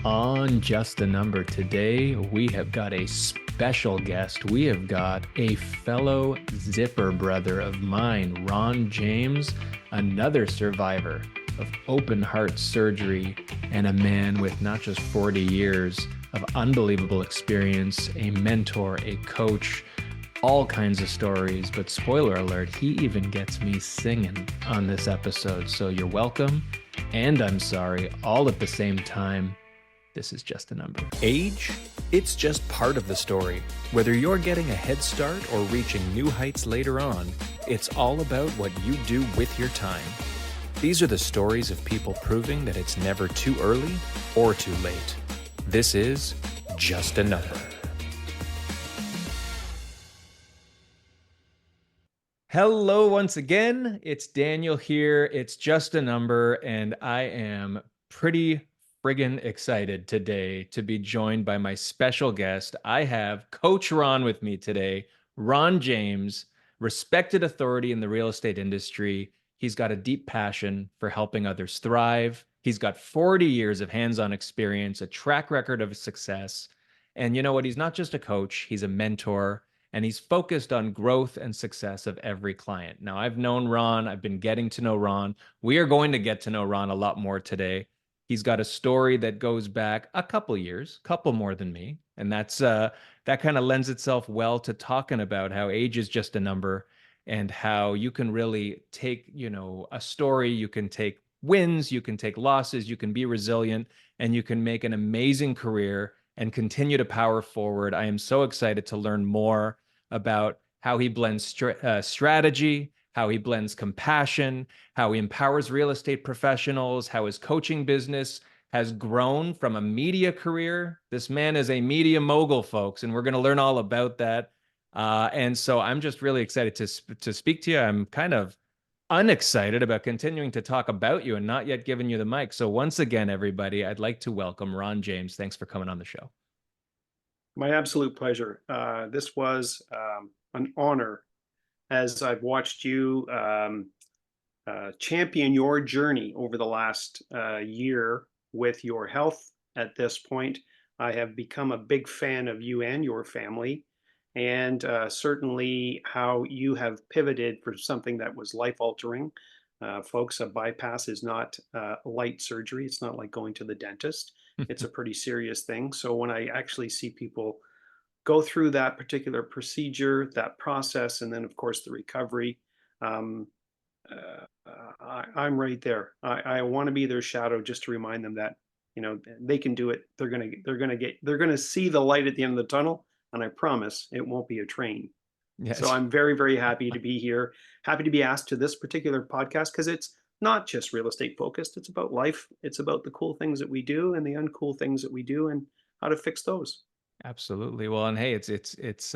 On Just a Number today, we have got a special guest. We have got a fellow zipper brother of mine, Ronn James, another survivor of open heart surgery, and a man with not just 40 years of unbelievable experience, a mentor, a coach, all kinds of stories. But spoiler alert, he even gets me singing on this episode. So you're welcome, and I'm sorry, all at the same time. This is just a number. Age? It's just part of the story. Whether you're getting a head start or reaching new heights later on, it's all about what you do with your time. These are the stories of people proving that it's never too early or too late. This is Just a Number. Hello once again. It's Daniel here. It's Just a Number, and I am pretty friggin' excited today to be joined by my special guest. I have Coach Ronn with me today, Ronn James, respected authority in the real estate industry. He's got a deep passion for helping others thrive. He's got 40 years of hands-on experience, a track record of success. And you know what? He's not just a coach, he's a mentor, and he's focused on growth and success of every client. Now, I've known Ronn. I've been getting to know Ronn. We are going to get to know Ronn a lot more today. He's got a story that goes back a couple years, couple more than me. And that kind of lends itself well to talking about how age is just a number and how you can really take, a story, you can take wins, you can take losses, you can be resilient, and you can make an amazing career and continue to power forward. I am so excited to learn more about how he blends strategy, how he blends compassion, how he empowers real estate professionals, how his coaching business has grown from a media career. This man is a media mogul, folks, and we're going to learn all about that. And so I'm just really excited to speak to you. I'm kind of unexcited about continuing to talk about you and not yet giving you the mic. So once again, everybody, I'd like to welcome Ronn James. Thanks for coming on the show. My absolute pleasure. This was an honor as I've watched you champion your journey over the last year with your health. At this point, I have become a big fan of you and your family, and certainly how you have pivoted for something that was life-altering. Folks, a bypass is not light surgery. It's not like going to the dentist. It's a pretty serious thing. So when I actually see people go through that particular procedure, that process, and then of course the recovery, I'm right there. I want to be their shadow just to remind them that they can do it. They're gonna see the light at the end of the tunnel, and I promise it won't be a train. Yes. So I'm very, very happy to be here. Happy to be asked to this particular podcast because it's not just real estate focused. It's about life. It's about the cool things that we do and the uncool things that we do and how to fix those. Absolutely. Well, and hey, it's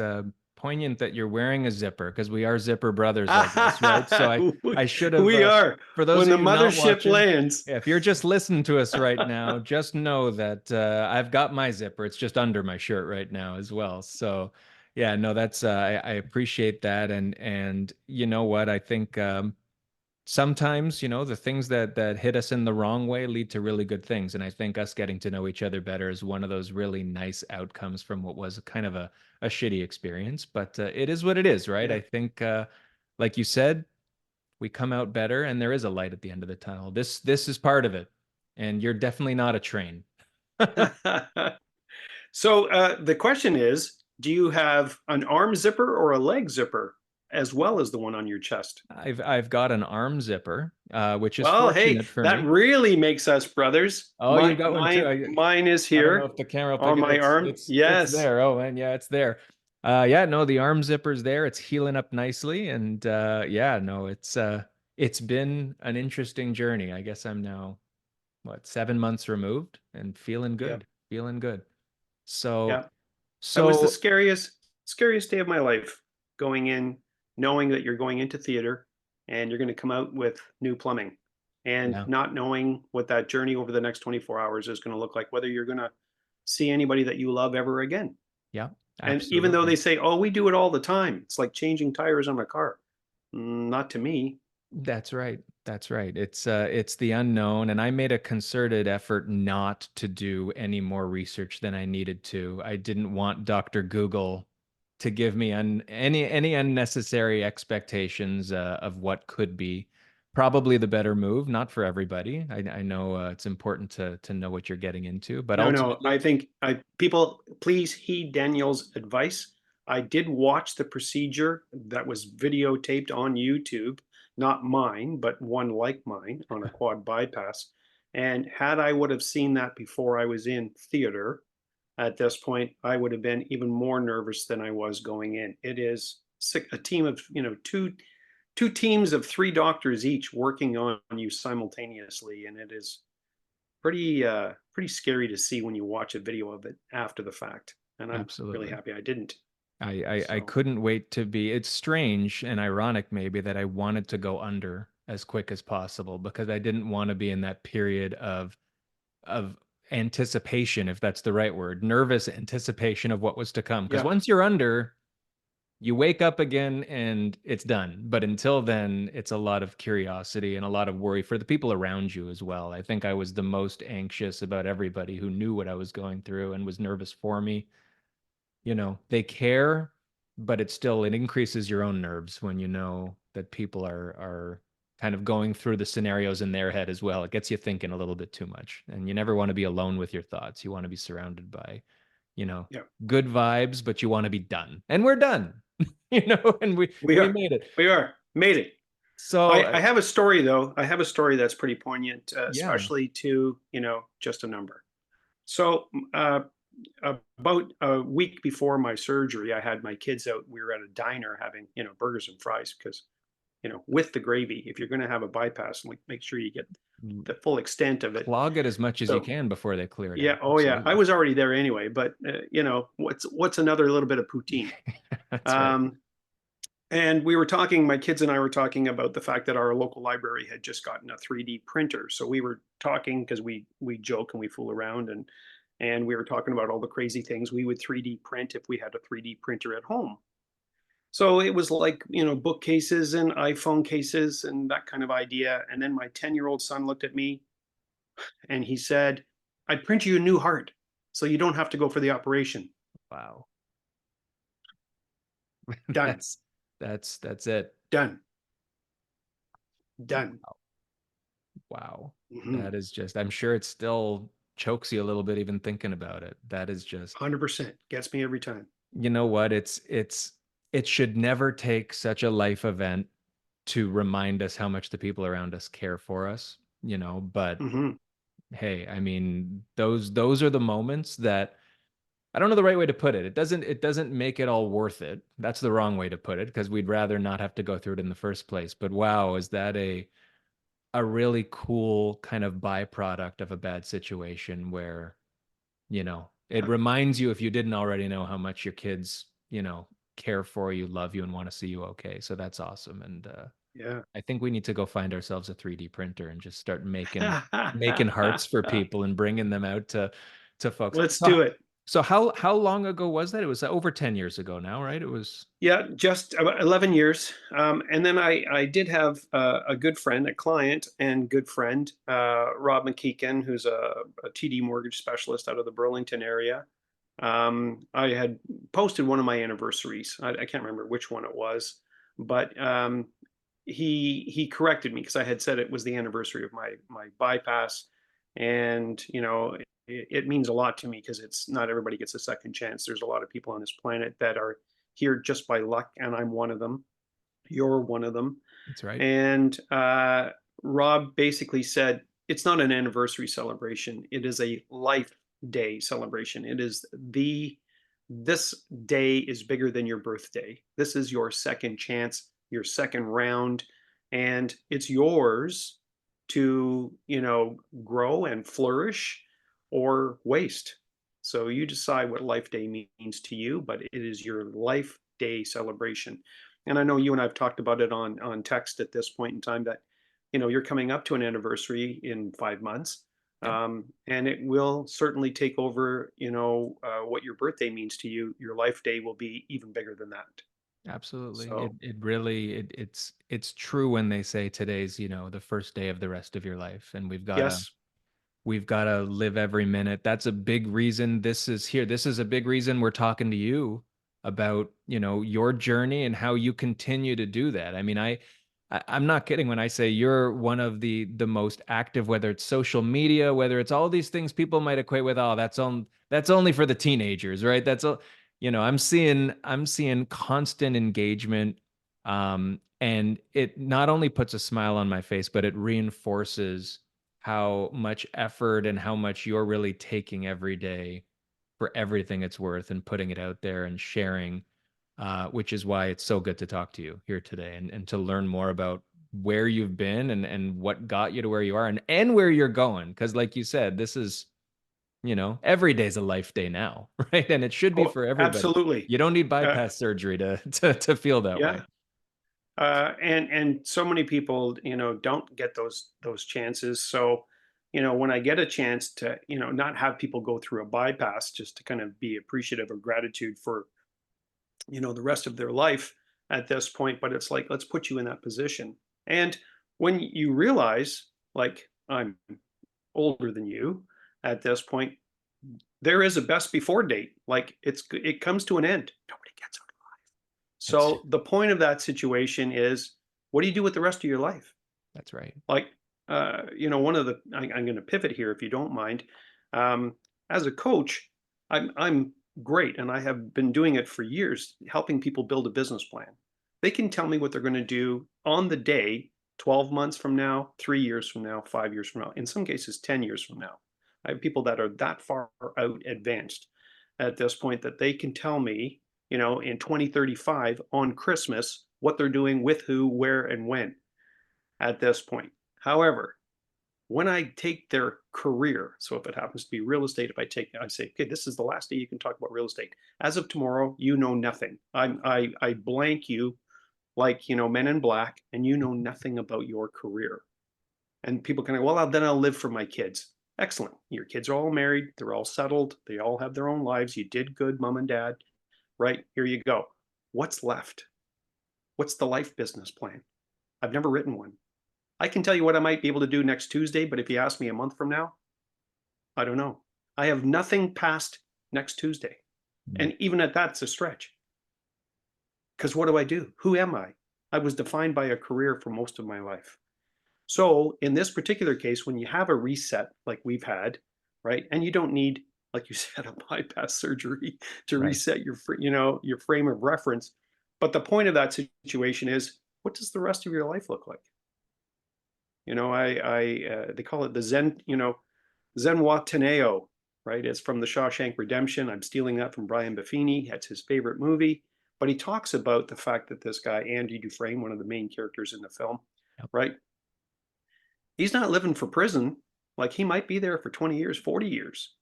poignant that you're wearing a zipper because we are zipper brothers, I guess, right? So I should have. We are. For those when of the you not mothership watching, lands. if you're just listening to us right now, just know that I've got my zipper. It's just under my shirt right now as well. So yeah, no, that's I appreciate that, and you know what? I think sometimes, the things that hit us in the wrong way lead to really good things. And I think us getting to know each other better is one of those really nice outcomes from what was kind of a shitty experience. But it is what it is, right? Yeah. I think, like you said, we come out better, and there is a light at the end of the tunnel. This is part of it, and you're definitely not a train. So the question is, do you have an arm zipper or a leg zipper as well as the one on your chest? I've got an arm zipper, which is Well, hey, fortunate for that me. really makes us brothers. Oh, you got one too. Mine is I don't know here if the camera will pick on it. my arm. It's Yes. there. Oh man, yeah, it's there. Yeah, no, the arm zipper's there. It's healing up nicely, and yeah, no, it's been an interesting journey. I guess I'm now 7 months removed and feeling Yeah. good, feeling good. So, Yeah. That was the so scariest day of my life, going in, knowing that you're going into theater and you're going to come out with new plumbing and yeah, not knowing what that journey over the next 24 hours is going to look like, whether you're going to see anybody that you love ever again. yeah, And even though absolutely. they say, oh, we do it all the time, it's like changing tires on a car. Not to me. That's right. That's right. It's the unknown, and I made a concerted effort not to do any more research than I needed to. I didn't want Dr. Google to give me any unnecessary expectations of what could be probably the better move. Not for everybody. I know it's important to know what you're getting into, but No, no. I ultimately, think I people please heed Daniel's advice. I did watch the procedure that was videotaped on YouTube, not mine, but one like mine on a quad bypass. And had I would have seen that before I was in theater at this point, I would have been even more nervous than I was going in. It is a team of, two teams of three doctors each working on you simultaneously, and it is pretty scary to see when you watch a video of it after the fact. And I'm really absolutely. happy I didn't. I So couldn't wait to be. It's strange and ironic, maybe, that I wanted to go under as quick as possible because I didn't want to be in that period of anticipation, if that's the right word, nervous anticipation of what was to come. Because yeah, once you're under, you wake up again and it's done. But until then, it's a lot of curiosity and a lot of worry for the people around you as well. I think I was the most anxious about everybody who knew what I was going through and was nervous for me. They care, but it increases your own nerves when you know that people are kind of going through the scenarios in their head as well. It gets you thinking a little bit too much, and you never want to be alone with your thoughts. You want to be surrounded by, you know yeah, good vibes, but you want to be done, and we're done. And we we we are, made it. we are made it. So I have a story though. I have a story that's pretty poignant, yeah. especially to just a number. So about a week before my surgery, I had my kids out. We were at a diner having burgers and fries because with the gravy. If you're going to have a bypass, like make sure you get the full extent of it. Clog it as much as you So can before they clear it yeah, out. oh yeah, I Absolutely. was already there anyway. But what's another little bit of poutine? That's right. Um, and we were talking. My kids and I were talking about the fact that our local library had just gotten a 3D printer. So we were talking because we joke and we fool around, and we were talking about all the crazy things we would 3D print if we had a 3D printer at home. So it was like, bookcases and iPhone cases and that kind of idea. And then my 10-year-old son looked at me and he said, I'd print you a new heart so you don't have to go for the operation. Wow. Done, That's it. done, done. Wow. Mhm. That is just, I'm sure it still chokes you a little bit even thinking about it. That is just, 100% gets me every time. you know what? It should never take such a life event to remind us how much the people around us care for us, but Hmm. hey, I mean, those are the moments that I don't know the right way to put it. It doesn't make it all worth it. That's the wrong way to put it because we'd rather not have to go through it in the first place. But wow, is that a really cool kind of byproduct of a bad situation where, it Yeah, reminds you, if you didn't already know, how much your kids, care for you, love you, and want to see you okay. So that's awesome. And yeah. I think we need to go find ourselves a 3D printer and just start making hearts for people and bringing them out to folks. Let's So, do it. so how long ago was that? It was over 10 years ago now, right? It was. Yeah, just about 11 years. And then I did have a good friend, a client and good friend, Rob McKeegan, who's a TD mortgage specialist out of the Burlington area. I had posted one of my anniversaries. I can't remember which one it was, but he corrected me because I had said it was the anniversary of my bypass, and it means a lot to me because it's not everybody gets a second chance. There's a lot of people on this planet that are here just by luck, and I'm one of them. You're one of them. That's right. And Rob basically said, it's not an anniversary celebration. It is a life day celebration. It is this day is bigger than your birthday. This is your second chance, your second round, and it's yours to, grow and flourish or waste. So you decide what life day means to you, but it is your life day celebration. And I know you and I've talked about it on text at this point in time that you're coming up to an anniversary in 5 months, Yep. and it will certainly take over what your birthday means to you. Your life day will be even bigger than that. Absolutely. It So, it really it's true when they say today's, the first day of the rest of your life, and yes. we've got to live every minute. That's a big reason this is here. This is a big reason we're talking to you about, your journey and how you continue to do that. I mean, I'm not kidding when I say you're one of the most active, whether it's social media, whether it's all these things people might equate with, oh, that's only for the teenagers, right? That's all, I'm seeing constant engagement, and it not only puts a smile on my face, but it reinforces how much effort and how much you're really taking every day for everything it's worth and putting it out there and sharing, which is why it's so good to talk to you here today and to learn more about where you've been and what got you to where you are and where you're going. Because, like you said, this is, every day's a life day now, right? And it should be Oh, for everybody. absolutely. You don't need Uh, bypass surgery to feel that yeah. way. And so many people, don't get those chances. So, when I get a chance to, not have people go through a bypass, just to kind of be appreciative or gratitude for, the rest of their life at this point. But it's like, let's put you in that position. And when you realize, like, I'm older than you at this point, there is a best before date. Like, it comes to an end. Nobody gets out. That's So the point of that situation is, what do you do with the rest of your life? that's right. Like, one of the I'm going to pivot here if you don't mind. Um, as a coach, I'm great, and I have been doing it for years, helping people build a business plan. They can tell me what they're going to do on the day, 12 months from now, 3 years from now, 5 years from now, in some cases, 10 years from now. I have people that are that far out advanced at this point that they can tell me, in 2035 on Christmas, what they're doing with who, where, and when at this point. However, when I take their career, so if it happens to be real estate, if I say, okay, this is the last day you can talk about real estate. As of tomorrow, you know nothing. I blank you like, Men in Black, and you know nothing about your career. And people kind of, well, then I'll live for my kids. Excellent. Your kids are all married. They're all settled. They all have their own lives. You did good, mom and dad. Right? Here you go. What's left? What's the life business plan? I've never written one. I can tell you what I might be able to do next Tuesday, but if you ask me a month from now, I don't know. I have nothing past next Tuesday. Mm. And even at that, it's a stretch. Because what do I do? Who am I? I was defined by a career for most of my life. So in this particular case, when you have a reset like we've had, right, and you don't need, like you said, a bypass surgery to Right. reset your frame of reference. But the point of that situation is, what does the rest of your life look like? They call it the Zen, Zenwataneo, right? It's from the Shawshank Redemption. I'm stealing that from Brian Buffini. That's his favorite movie. But he talks about the fact that this guy, Andy Dufresne, one of the main characters in the film, Yep. right? He's not living for prison. Like, he might be there for 20 years, 40 years.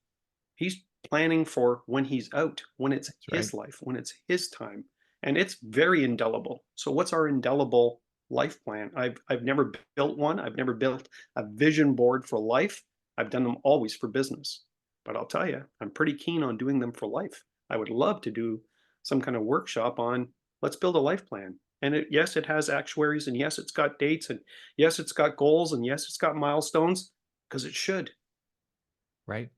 He's planning for when he's out, when it's That's right. his life, when it's his time. And it's very indelible. So what's our indelible life plan? I've never built one. I've never built a vision board for life. I've done them always for business. But I'll tell you, I'm pretty keen on doing them for life. I would love to do some kind of workshop on, let's build a life plan. And yes, it has actuaries, and yes, it's got dates, and yes, it's got goals, and yes, it's got milestones, because it should. Right.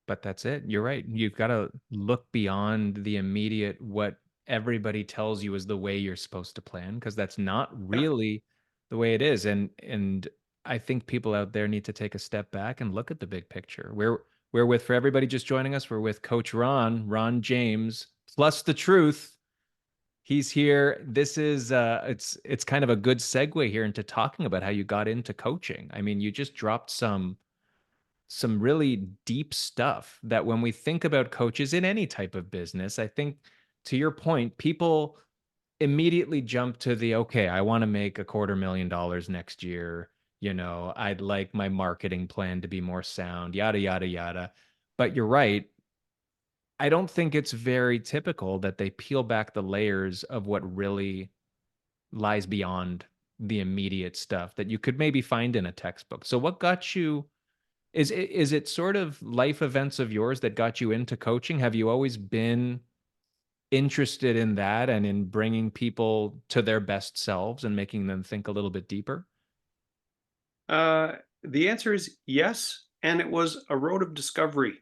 But that's it. You're right. You've got to look beyond the immediate, what everybody tells you is the way you're supposed to plan, because that's not Yeah. really the way it is. And I think people out there need to take a step back and look at the big picture. We're with, for everybody just joining us, we're with Coach Ronn James, plus the truth. He's here. This is it's kind of a good segue here into talking about how you got into coaching. I mean, you just dropped some really deep stuff that when we think about coaches in any type of business, I think, to your point, people immediately jump to the, okay, I want to make $250,000 next year. I'd like my marketing plan to be more sound, yada, yada, yada. But you're right. I don't think it's very typical that they peel back the layers of what really lies beyond the immediate stuff that you could maybe find in a textbook. So what got you, is it sort of life events of yours that got you into coaching? Have you always been interested in that and in bringing people to their best selves and making them think a little bit deeper? Uh, the answer is yes, and it was a road of discovery.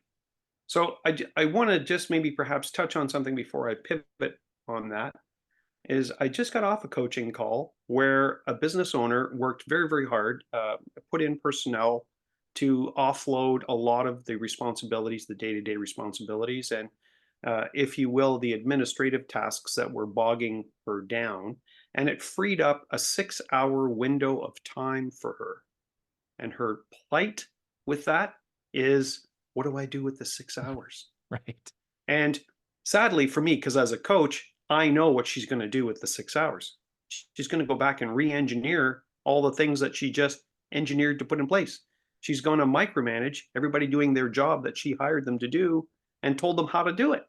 So I want to just maybe perhaps touch on something before I pivot on that. Is I just got off a coaching call where a business owner worked very, very hard, put in personnel to offload a lot of the responsibilities, the day-to-day responsibilities, and if you will, the administrative tasks that were bogging her down. And it freed up a 6 hour window of time for her. And her plight with that is, what do I do with the 6 hours? Right. And sadly for me, because as a coach, I know what she's going to do with the 6 hours. She's going to go back and re engineer all the things that she just engineered to put in place. She's going to micromanage everybody doing their job that she hired them to do and told them how to do it.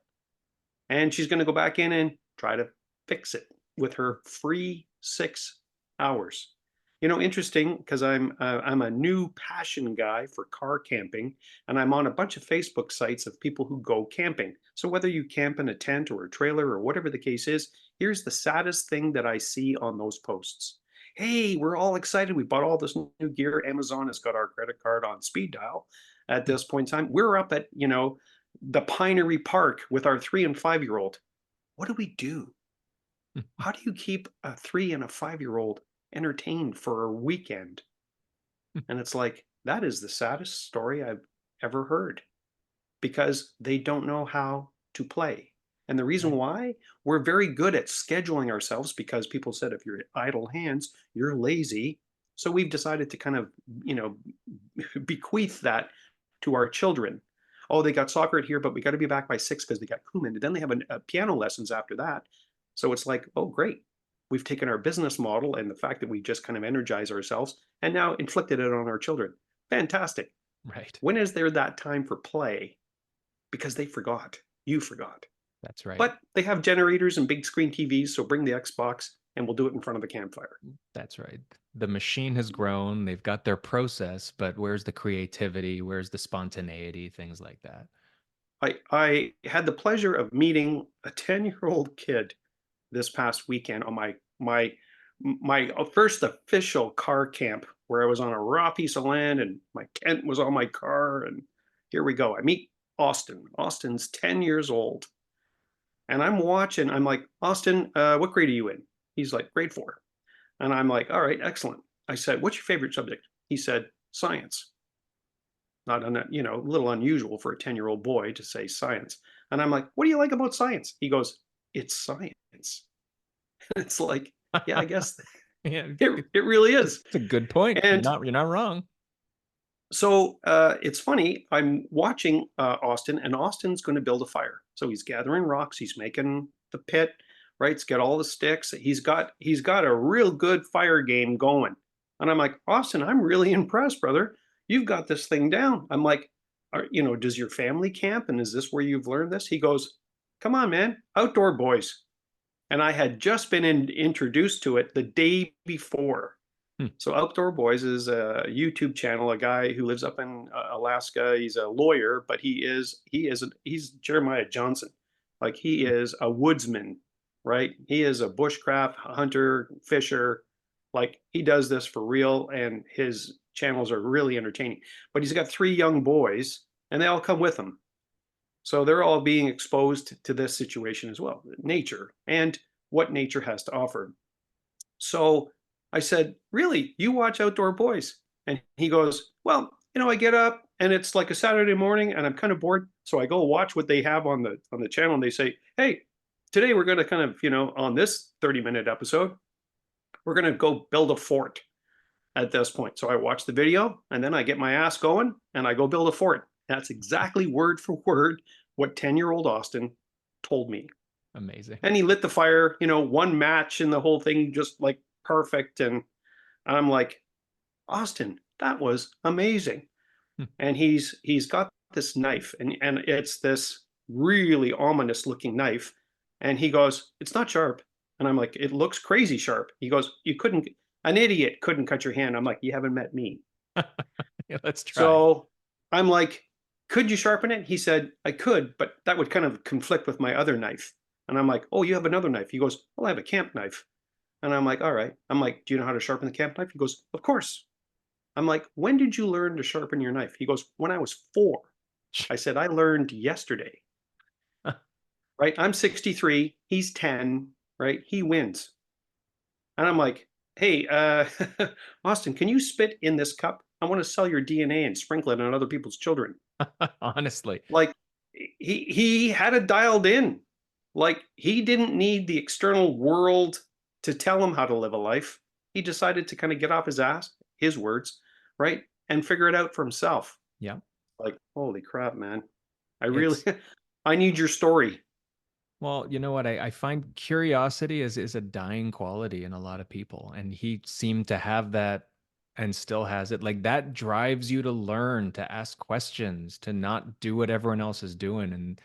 And she's going to go back in and try to fix it with her free 6 hours. You know, interesting because I'm a new passion guy for car camping, and I'm on a bunch of Facebook sites of people who go camping. So whether you camp in a tent or a trailer or whatever the case is, here's the saddest thing that I see on those posts. Hey, we're all excited. We bought all this new gear. Amazon has got our credit card on speed dial at this point in time. We're up at, the Pinery Park with our 3 and 5 year old. What do we do? How do you keep a 3 and a 5 year old entertained for a weekend? And it's like, that is the saddest story I've ever heard because they don't know how to play. And the reason Right. why, we're very good at scheduling ourselves because people said if you're idle hands, you're lazy. So we've decided to kind of, you know, bequeath that to our children. Oh, they got soccer at here, but we got to be back by 6 because they got Kuman. And then they have a piano lessons after that. So it's like, oh, great. We've taken our business model and the fact that we just kind of energize ourselves and now inflicted it on our children. Fantastic. Right. When is there that time for play? Because they forgot. You forgot. That's right. But they have generators and big screen TVs, so bring the Xbox and we'll do it in front of the campfire. That's right. The machine has grown. They've got their process, but where's the creativity? Where's the spontaneity? Things like that. I had the pleasure of meeting a 10-year-old kid this past weekend on my first official car camp where I was on a raw piece of land and my tent was on my car. And here we go. I meet Austin. Austin's 10 years old. And I'm watching, I'm like, Austin, what grade are you in? He's like, grade 4. And I'm like, all right, excellent. I said, what's your favorite subject? He said, science. Not, a little unusual for a 10-year-old boy to say science. And I'm like, what do you like about science? He goes, it's science. It's like, yeah, I guess Yeah, it really is. it's a good point. You're And not wrong. so it's funny. I'm watching Austin, and Austin's going to build a fire. So he's gathering rocks. He's making the pit. Right. He's got all the sticks. He's got a real good fire game going. And I'm like, Austin, I'm really impressed, brother. You've got this thing down. I'm like, does your family camp? And is this where you've learned this? He goes, come on, man, outdoor boys. And I had just been introduced to it the day before. Hmm. So Outdoor Boys is a YouTube channel. A guy who lives up in Alaska. He's a lawyer, but he's Jeremiah Johnson. Like he Hmm. is a woodsman, right? He is a bushcraft hunter, fisher. Like he does this for real, and his channels are really entertaining. But he's got 3 young boys, and they all come with him. So they're all being exposed to this situation as well, nature and what nature has to offer. So I said, really, you watch Outdoor Boys? And he goes, well, I get up and it's like a Saturday morning and I'm kind of bored. So I go watch what they have on the channel and they say, hey, today we're going to kind of, on this 30-minute episode, we're going to go build a fort at this point. So I watch the video and then I get my ass going and I go build a fort. That's exactly word for word what 10-year-old Austin told me. Amazing. And he lit the fire, one match and the whole thing just like perfect. And I'm like, Austin, that was amazing. Hmm. And he's got this knife and it's this really ominous looking knife. And he goes, it's not sharp. And I'm like, it looks crazy sharp. He goes, an idiot couldn't cut your hand. I'm like, you haven't met me. Yeah, let's try. So I'm like, could you sharpen it? He said, I could, but that would kind of conflict with my other knife. And I'm like, oh, you have another knife. He goes, well, I have a camp knife. And I'm like, all right. I'm like, do you know how to sharpen the camp knife? He goes, of course. I'm like, when did you learn to sharpen your knife? He goes, when I was 4. I said, I learned yesterday, right? I'm 63. He's 10, right? He wins. And I'm like, hey, Austin, can you spit in this cup? I want to sell your DNA and sprinkle it on other people's children. Honestly. Like he had it dialed in. Like he didn't need the external world to tell him how to live a life. He decided to kind of get off his ass, his words, right? And figure it out for himself. Yeah. Like, holy crap, man. I really It's I need your story. Well, you know what? I find curiosity is a dying quality in a lot of people, and he seemed to have that and still has it. Like that drives you to learn, to ask questions, to not do what everyone else is doing. And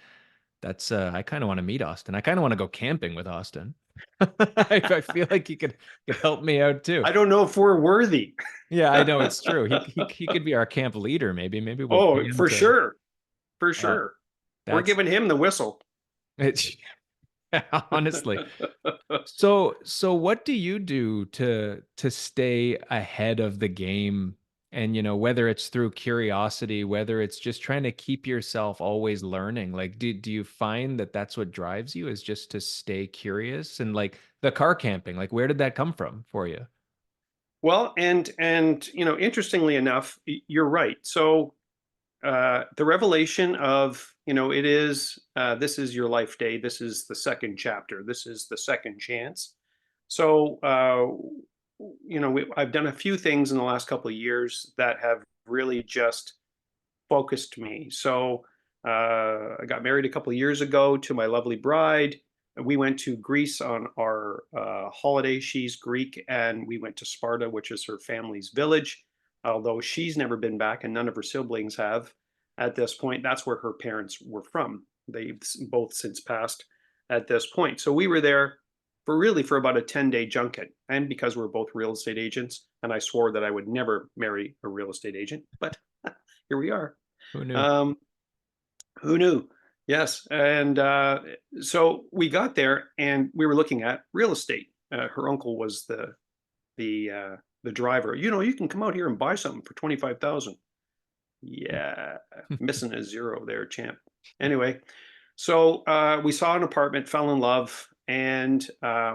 that's I kind of want to meet Austin. I kind of want to go camping with Austin. I feel like he could help me out too. I don't know if we're worthy. Yeah, I know it's true. He could be our camp leader, maybe. Maybe we'll pay Oh, him for to sure. For uh sure. We're that's giving him the whistle. it's honestly. So what do you do to stay ahead of the game? And whether it's through curiosity, whether it's just trying to keep yourself always learning, like do you find that that's what drives you is just to stay curious? And like the car camping, like where did that come from for you? Well, and interestingly enough, you're right. So the revelation of it is this is your life day. This is the second chapter. This is the second chance. So I've done a few things in the last couple of years that have really just focused me. So I got married a couple of years ago to my lovely bride. We went to Greece on our holiday. She's Greek, and we went to Sparta, which is her family's village. Although she's never been back, and none of her siblings have at this point. That's where her parents were from. They've both since passed at this point. So we were there for about a 10-day junket. And because we're both real estate agents, and I swore that I would never marry a real estate agent, but here we are. Who knew? Um, who knew? Yes. And so we got there and we were looking at real estate. Her uncle was the driver. You can come out here and buy something for 25,000. Yeah, missing a zero there, champ. Anyway, so we saw an apartment, fell in love, and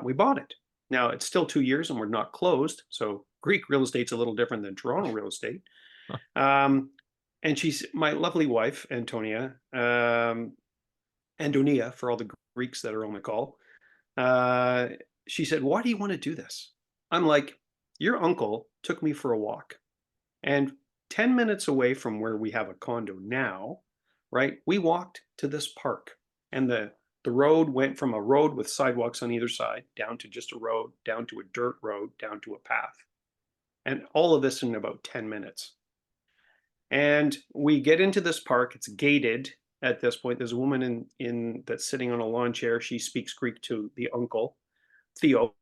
we bought it. Now it's still 2 years and we're not closed. So Greek real estate's a little different than Toronto real estate. Um, and she's my lovely wife, Antonia, Andonia, for all the Greeks that are on the call. Uh, she said, why do you want to do this? I'm like, your uncle took me for a walk. And 10 minutes away from where we have a condo now, right? We walked to this park. And the road went from a road with sidewalks on either side down to just a road, down to a dirt road, down to a path. And all of this in about 10 minutes. And we get into this park. It's gated at this point. There's a woman in that's sitting on a lawn chair. She speaks Greek to the uncle, Theo.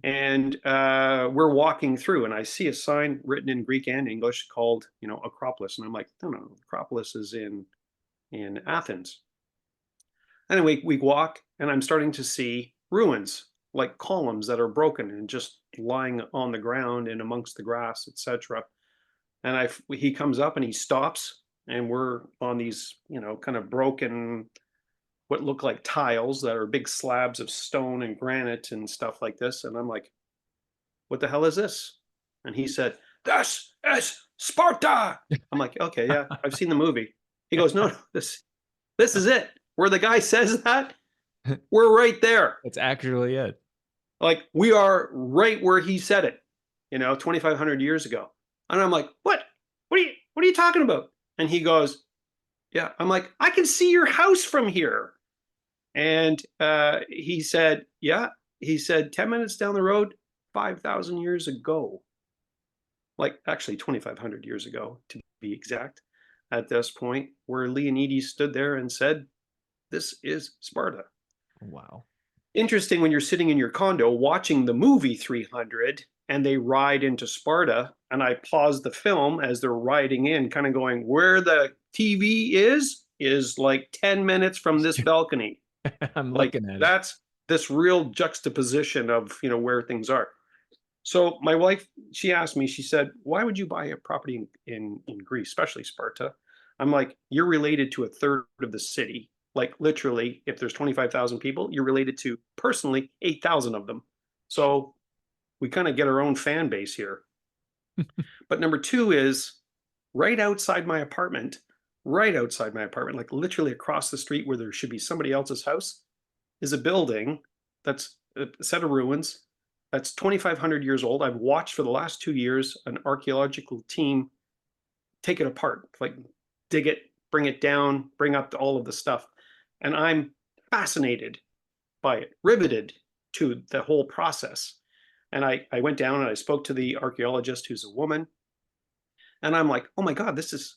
And we're walking through, and I see a sign written in Greek and English called, Acropolis. And I'm like, no, Acropolis is in Athens. Anyway, we walk, and I'm starting to see ruins, like columns that are broken and just lying on the ground and amongst the grass, etc. And he comes up and he stops, and we're on these kind of broken, what look like tiles that are big slabs of stone and granite and stuff like this. And I'm like, what the hell is this? And he said, this is Sparta. I'm like, okay, yeah, I've seen the movie. He goes, no, this is it. Where the guy says that, we're right there. That's actually it. Like we are right where he said it, 2,500 years ago. And I'm like, what? What are you talking about? And he goes, yeah. I'm like, I can see your house from here. And he said, yeah. He said, 10 minutes down the road, 5,000 years ago. Like actually 2,500 years ago, to be exact, at this point, where Leonidas stood there and said, this is Sparta. Wow. Interesting when you're sitting in your condo watching the movie 300 and they ride into Sparta, and I pause the film as they're riding in, kind of going, where the TV is like 10 minutes from this balcony. I'm Like looking at it. that's this real juxtaposition of, where things are. So my wife, she asked me, she said, "Why would you buy a property in Greece, especially Sparta?" I'm like, "You're related to a third of the city. Like literally, if there's 25,000 people, you're related to personally 8,000 of them. So we kind of get our own fan base here." But number two is right outside my apartment, like literally across the street where there should be somebody else's house, is a building that's a set of ruins that's 2,500 years old. I've watched for the last 2 years an archaeological team take it apart, like dig it, bring it down, bring up all of the stuff. And I'm fascinated by it, riveted to the whole process. And I went down and I spoke to the archaeologist, who's a woman, and I'm like, oh my God, this is,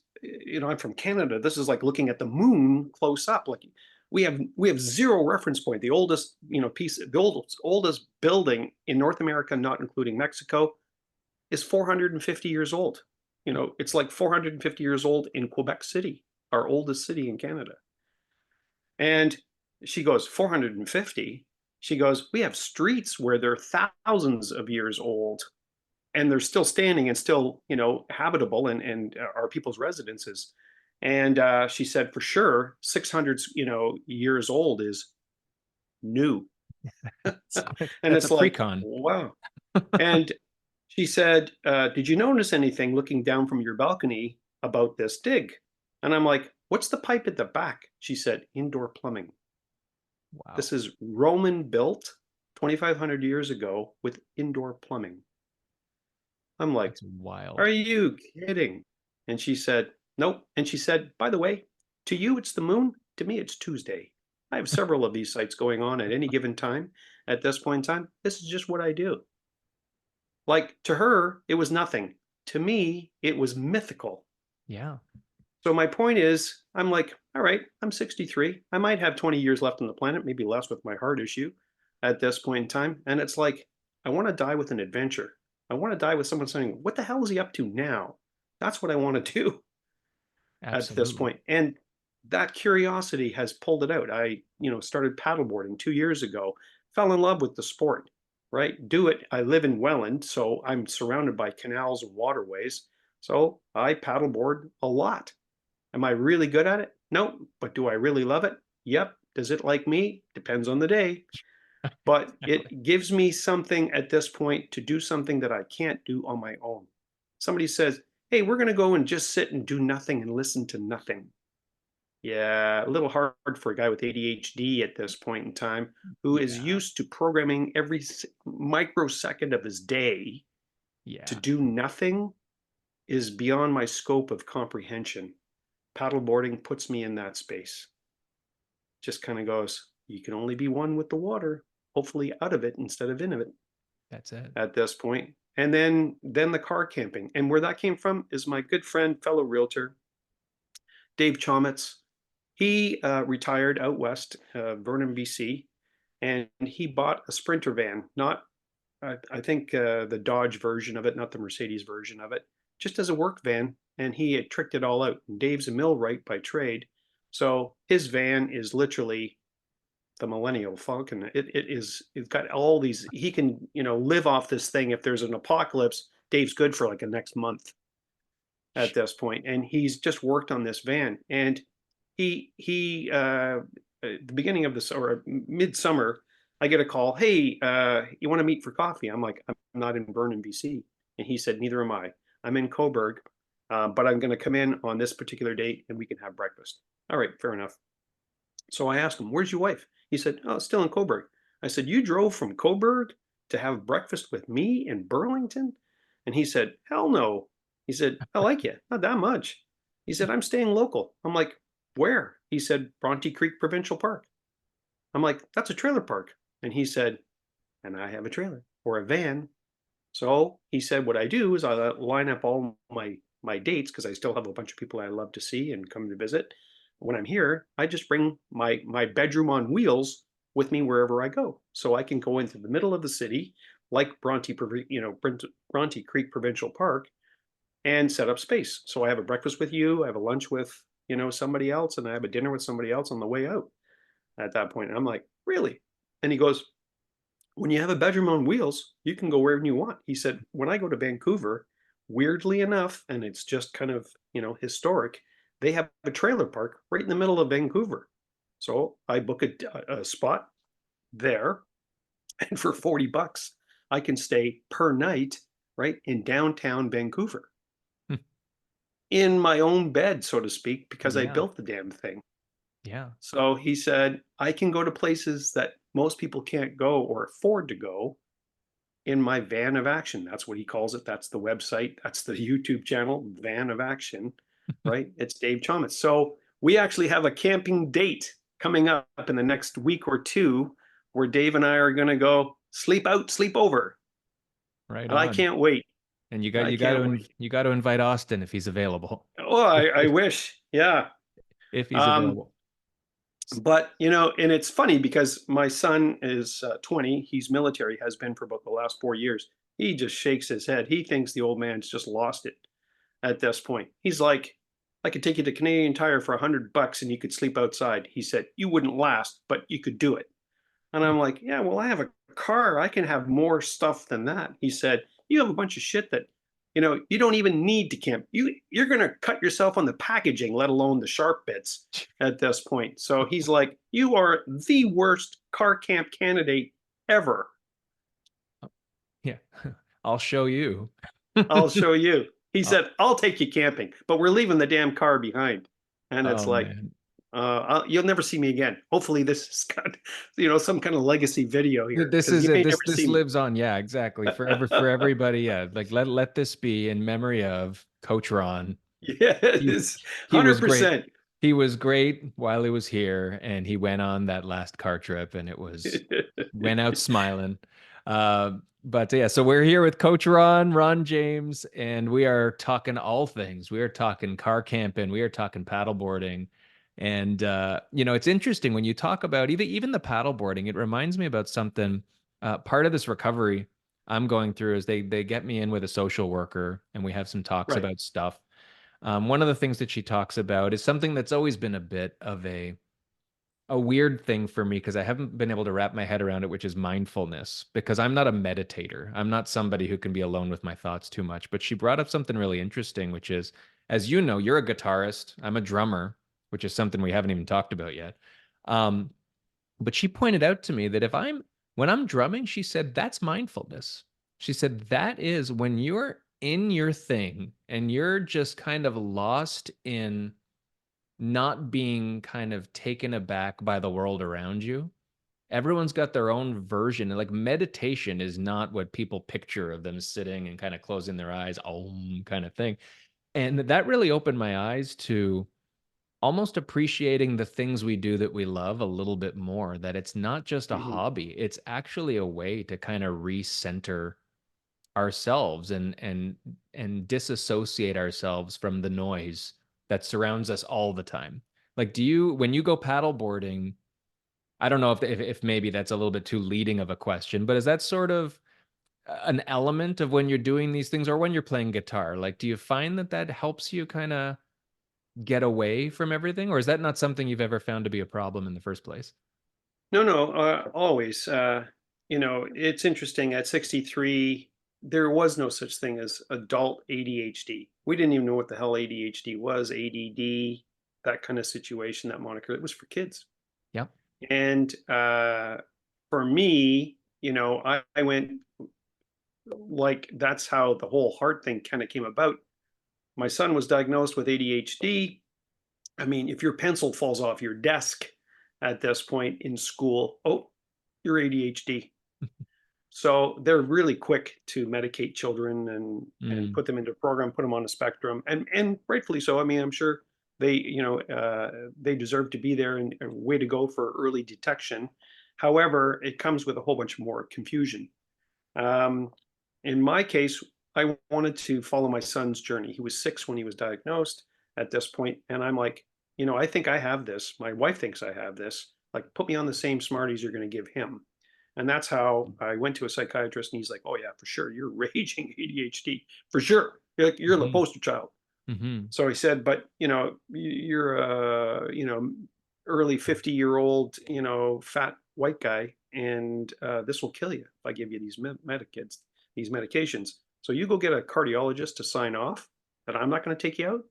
I'm from Canada. This is like looking at the moon close up. Like we have zero reference point. The oldest, oldest building in North America, not including Mexico, is 450 years old. It's like 450 years old in Quebec City, our oldest city in Canada. And she goes, 450? She goes, we have streets where they're thousands of years old and they're still standing and still, habitable and are people's residences. And she said, for sure, 600, years old is new. That's And that's a it's like, pre-con. wow. And she said, did you notice anything looking down from your balcony about this dig? And I'm like, what's the pipe at the back? She said, indoor plumbing. Wow, This is Roman built 2,500 years ago with indoor plumbing. I'm like, that's wild. are you kidding? And she said, nope. And she said, by the way, to you, it's the moon. To me, it's Tuesday. I have several of these sites going on at any given time. At this point in time, this is just what I do. Like to her, it was nothing. To me, it was mythical. Yeah, So my point is, I'm like, all right, I'm 63. I might have 20 years left on the planet, maybe less with my heart issue at this point in time. And it's like, I want to die with an adventure. I want to die with someone saying, what the hell is he up to now? That's what I want to do at this absolutely. point. And that curiosity has pulled it out. I, started paddleboarding 2 years ago, fell in love with the sport, right? Do it. I live in Welland, so I'm surrounded by canals and waterways. So I paddleboard a lot. Am I really good at it? No. But do I really love it? Yep. Does it like me? Depends on the day. But Exactly. it gives me something at this point to do something that I can't do on my own. Somebody says, hey, we're going to go and just sit and do nothing and listen to nothing. Yeah, a little hard for a guy with ADHD at this point in time who is Yeah, used to programming every microsecond of his day to yeah, do nothing is beyond my scope of comprehension. Paddleboarding puts me in that space. Just kind of goes, you can only be one with the water, hopefully out of it instead of in it that's it. at this point. And then the car camping. And where that came from is my good friend, fellow realtor, Dave Chometz. He retired out west, Vernon, BC, and he bought a Sprinter van, not, I think, the Dodge version of it, not the Mercedes version of it, just as a work van. And he had tricked it all out. And Dave's a millwright by trade. So his van is literally the Millennial Falcon. It's got all these, he can, live off this thing. If there's an apocalypse, Dave's good for like a next month at this point. And he's just worked on this van. And the beginning of this or midsummer, I get a call. Hey, you want to meet for coffee? I'm like, I'm not in Vernon, BC. And he said, neither am I. I'm in Coburg, but I'm going to come in on this particular date and we can have breakfast. All right, fair enough. So I asked him, where's your wife? He said, oh, still in Coburg. I said, you drove from Coburg to have breakfast with me in Burlington? And he said, hell no. He said, I like you, not that much. He said, I'm staying local. I'm like, where? He said, Bronte Creek Provincial Park. I'm like, that's a trailer park. And he said, and I have a trailer or a van. So he said, what I do is I line up all my dates because I still have a bunch of people I love to see and come to visit. When I'm here, I just bring my bedroom on wheels with me wherever I go, so I can go into the middle of the city, like Bronte Creek Provincial Park, and set up space. So I have a breakfast with you, I have a lunch with somebody else, and I have a dinner with somebody else on the way out. at that point. And I'm like, really? And he goes, when you have a bedroom on wheels, you can go wherever you want. He said, when I go to Vancouver, weirdly enough, and it's just kind of, historic, they have a trailer park right in the middle of Vancouver. So I book a spot there, and for 40 bucks, I can stay per night right in downtown Vancouver in my own bed, so to speak, because I Yeah. built the damn thing. Yeah. So he said, I can go to places that most people can't go or afford to go in my van of action. That's what he calls it. That's the website. That's the YouTube channel, Van of Action, right? It's Dave Chalmers. So we actually have a camping date coming up in the next week or two where Dave and I are going to go sleep out, sleep over. Right And I on. can't wait. And I can't wait. you got to invite Austin if he's available. Oh, I wish. Yeah. If he's Um, available. but, and it's funny because my son is 20. He's military, has been for about the last 4 years. He just shakes his head. He thinks the old man's just lost it at this point. He's like, I could take you to Canadian Tire for $100 and you could sleep outside. He said, you wouldn't last, but you could do it. And I'm like, yeah, well, I have a car. I can have more stuff than that. He said, you have a bunch of shit that, you don't even need to camp. You're going to cut yourself on the packaging, let alone the sharp bits at this point. So he's like, you are the worst car camp candidate ever. Yeah. I'll show you. I'll show you. He Oh, said, I'll take you camping, but we're leaving the damn car behind. And it's oh like, man. you'll never see me again. Hopefully this has got, some kind of legacy video here This because is you it. may never This see me. lives on. Yeah, exactly. For everybody. Yeah. Like let this be in memory of Coach Ron. He Yes, he was great. 100%. He was great while he was here, and he went on that last car trip, and it was went out smiling. But yeah, so we're here with Coach Ron James, and we are talking all things. We are talking car camping, we are talking paddleboarding, and it's interesting when you talk about even the paddleboarding. It reminds me about something. Part of this recovery I'm going through is they get me in with a social worker, and we have some talks Right. about stuff. One of the things that she talks about is something that's always been a bit of a weird thing for me because I haven't been able to wrap my head around it, which is mindfulness, because I'm not a meditator. I'm not somebody who can be alone with my thoughts too much. But she brought up something really interesting, which is, as you know, you're a guitarist. I'm a drummer, which is something we haven't even talked about yet. Um, but she pointed out to me that when I'm drumming, she said, that's mindfulness. She said, that is when you're in your thing and you're just kind of lost in not being kind of taken aback by the world around you. Everyone's got their own version. Like meditation is not what people picture of them sitting and kind of closing their eyes, kind of thing. And that really opened my eyes to almost appreciating the things we do that we love a little bit more, that it's not just a Mhm. hobby, it's actually a way to kind of recenter ourselves and disassociate ourselves from the noise that surrounds us all the time. Like, do you when you go paddle boarding, I don't know if maybe that's a little bit too leading of a question, but is that sort of an element of when you're doing these things or when you're playing guitar? Like, do you find that that helps you kind of get away from everything, or is that not something you've ever found to be a problem in the first place? No, no, always. It's interesting. At 63, there was no such thing as adult ADHD. We didn't even know what the hell ADHD was, ADD, that kind of situation, that moniker. It was for kids. Yep. And for me, I went like that's how the whole heart thing kind of came about. My son was diagnosed with ADHD. I mean, if your pencil falls off your desk at this point in school, oh, you're ADHD. So they're really quick to medicate children and Mm, put them into a program, put them on a spectrum, and rightfully so. I mean, I'm sure they deserve to be there and way to go for early detection. However, it comes with a whole bunch more confusion. Um, in my case, I wanted to follow my son's journey. He was 6 when he was diagnosed at this point, and I'm like, I think I have this. My wife thinks I have this. Like, put me on the same Smarties you're going to give him. And that's how I went to a psychiatrist, and he's like, "Oh yeah, for sure, you're raging ADHD for sure. You're the mhm, poster child." mhm. So he said, "But you're early 50-year-old, fat white guy, and this will kill you if I give you these medications, these medications. So you go get a cardiologist to sign off that I'm not going to take you out,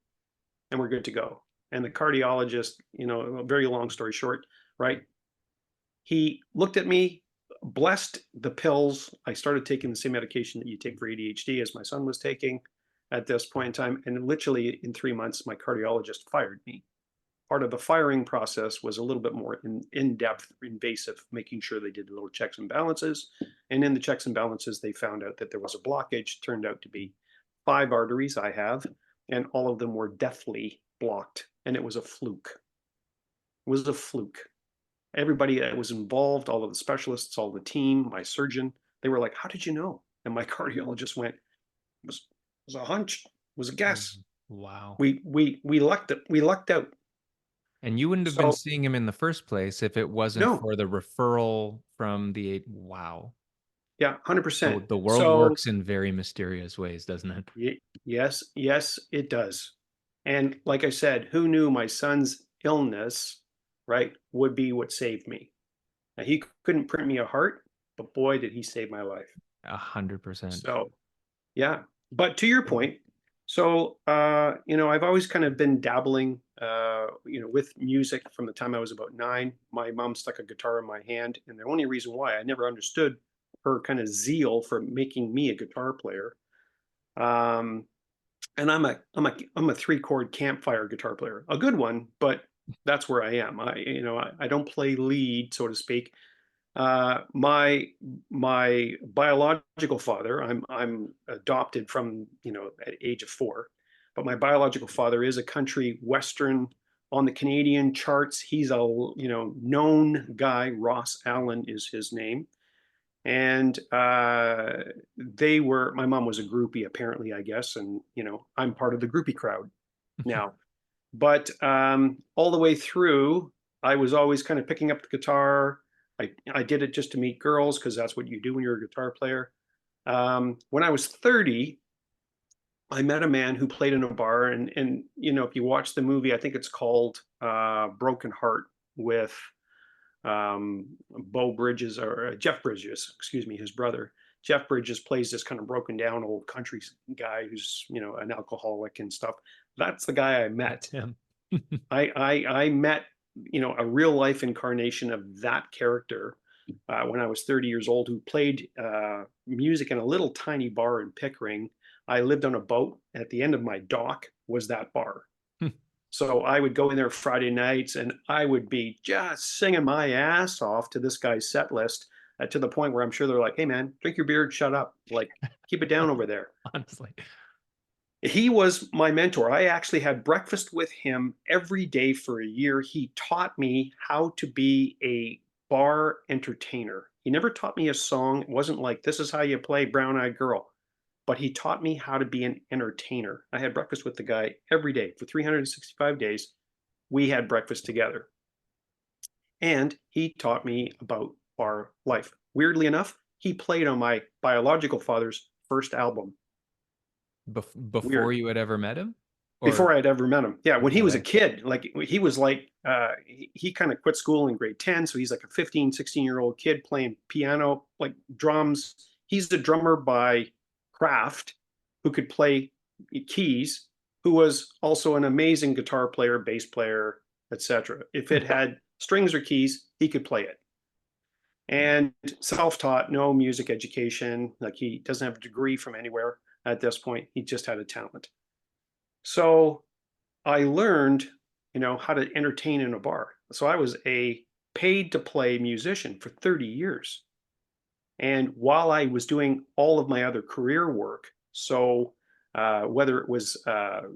and we're good to go. And the cardiologist, a very long story short, right? He looked at me, blessed the pills. I started taking the same medication that you take for ADHD as my son was taking at this point in time. And literally in 3 months, my cardiologist fired me. Part of the firing process was a little bit more in-depth, invasive, making sure they did little checks and balances. And in the checks and balances, they found out that there was a blockage. Turned out to be 5 arteries I have, and all of them were deathly blocked. And it was a fluke. It was a fluke. Everybody that was involved, all of the specialists, all the team, my surgeon, they were like, "How did you know?" And my cardiologist went, "It was a hunch, it was a guess. Mm, wow. We lucked it. We lucked out." And you wouldn't have been So seeing him in the first place if it wasn't no, for the referral from the wow. yeah, The 100%. the world So works in very mysterious ways, doesn't it? yes, yes, it does. And like I said, who knew my son's illness, right, would be what saved me? Now, he couldn't print me a heart, but boy, did he save my life. 100%. So yeah, but to your point, so I've always kind of been dabbling, with music from the time I was about 9. My mom stuck a guitar in my hand, and the only reason why I never understood her kind of zeal for making me a guitar player. Um, and I'm a 3 chord campfire guitar player, a good one, but that's where I am. I don't play lead, so to speak. My biological father, I'm adopted from, at age of 4, but my biological father is a country western on the Canadian charts. He's a, known guy. Ross Allen is his name. And my mom was a groupie, apparently, I guess. And, I'm part of the groupie crowd now. But all the way through, I was always kind of picking up the guitar. I did it just to meet girls because that's what you do when you're a guitar player. When I was 30, I met a man who played in a bar, and if you watch the movie, I think it's called Broken Heart with Bo Bridges, or Jeff Bridges, excuse me, his brother. Jeff Bridges plays this kind of broken down old country guy who's an alcoholic and stuff. That's the guy I That's met. him. I met a real life incarnation of that character when I was 30 years old, who played music in a little tiny bar in Pickering. I lived on a boat. At the end of my dock was that bar. So I would go in there Friday nights, and I would be just singing my ass off to this guy's set list, to the point where I'm sure they're like, "Hey man, drink your beer and shut up. Like, keep it down over there." Honestly. He was my mentor. I actually had breakfast with him every day for a year. He taught me how to be a bar entertainer. He never taught me a song. It wasn't like, "This is how you play Brown Eyed Girl," but he taught me how to be an entertainer. I had breakfast with the guy every day for 365 days. We had breakfast together. And he taught me about bar life. Weirdly enough, he played on my biological father's first album. Before Weird. you had ever met him? Or Before I'd ever met him. Yeah, when he no was a way. kid, like he was like, he kind of quit school in grade 10. So he's like a 15, 16-year-old kid playing piano, like drums. He's the drummer by craft who could play keys, who was also an amazing guitar player, bass player, etc. If it had strings or keys, he could play it. And self-taught, no music education. Like, he doesn't have a degree from anywhere at this point. He just had a talent. So I learned, how to entertain in a bar. So I was a paid to play musician for 30 years. And while I was doing all of my other career work, so whether it was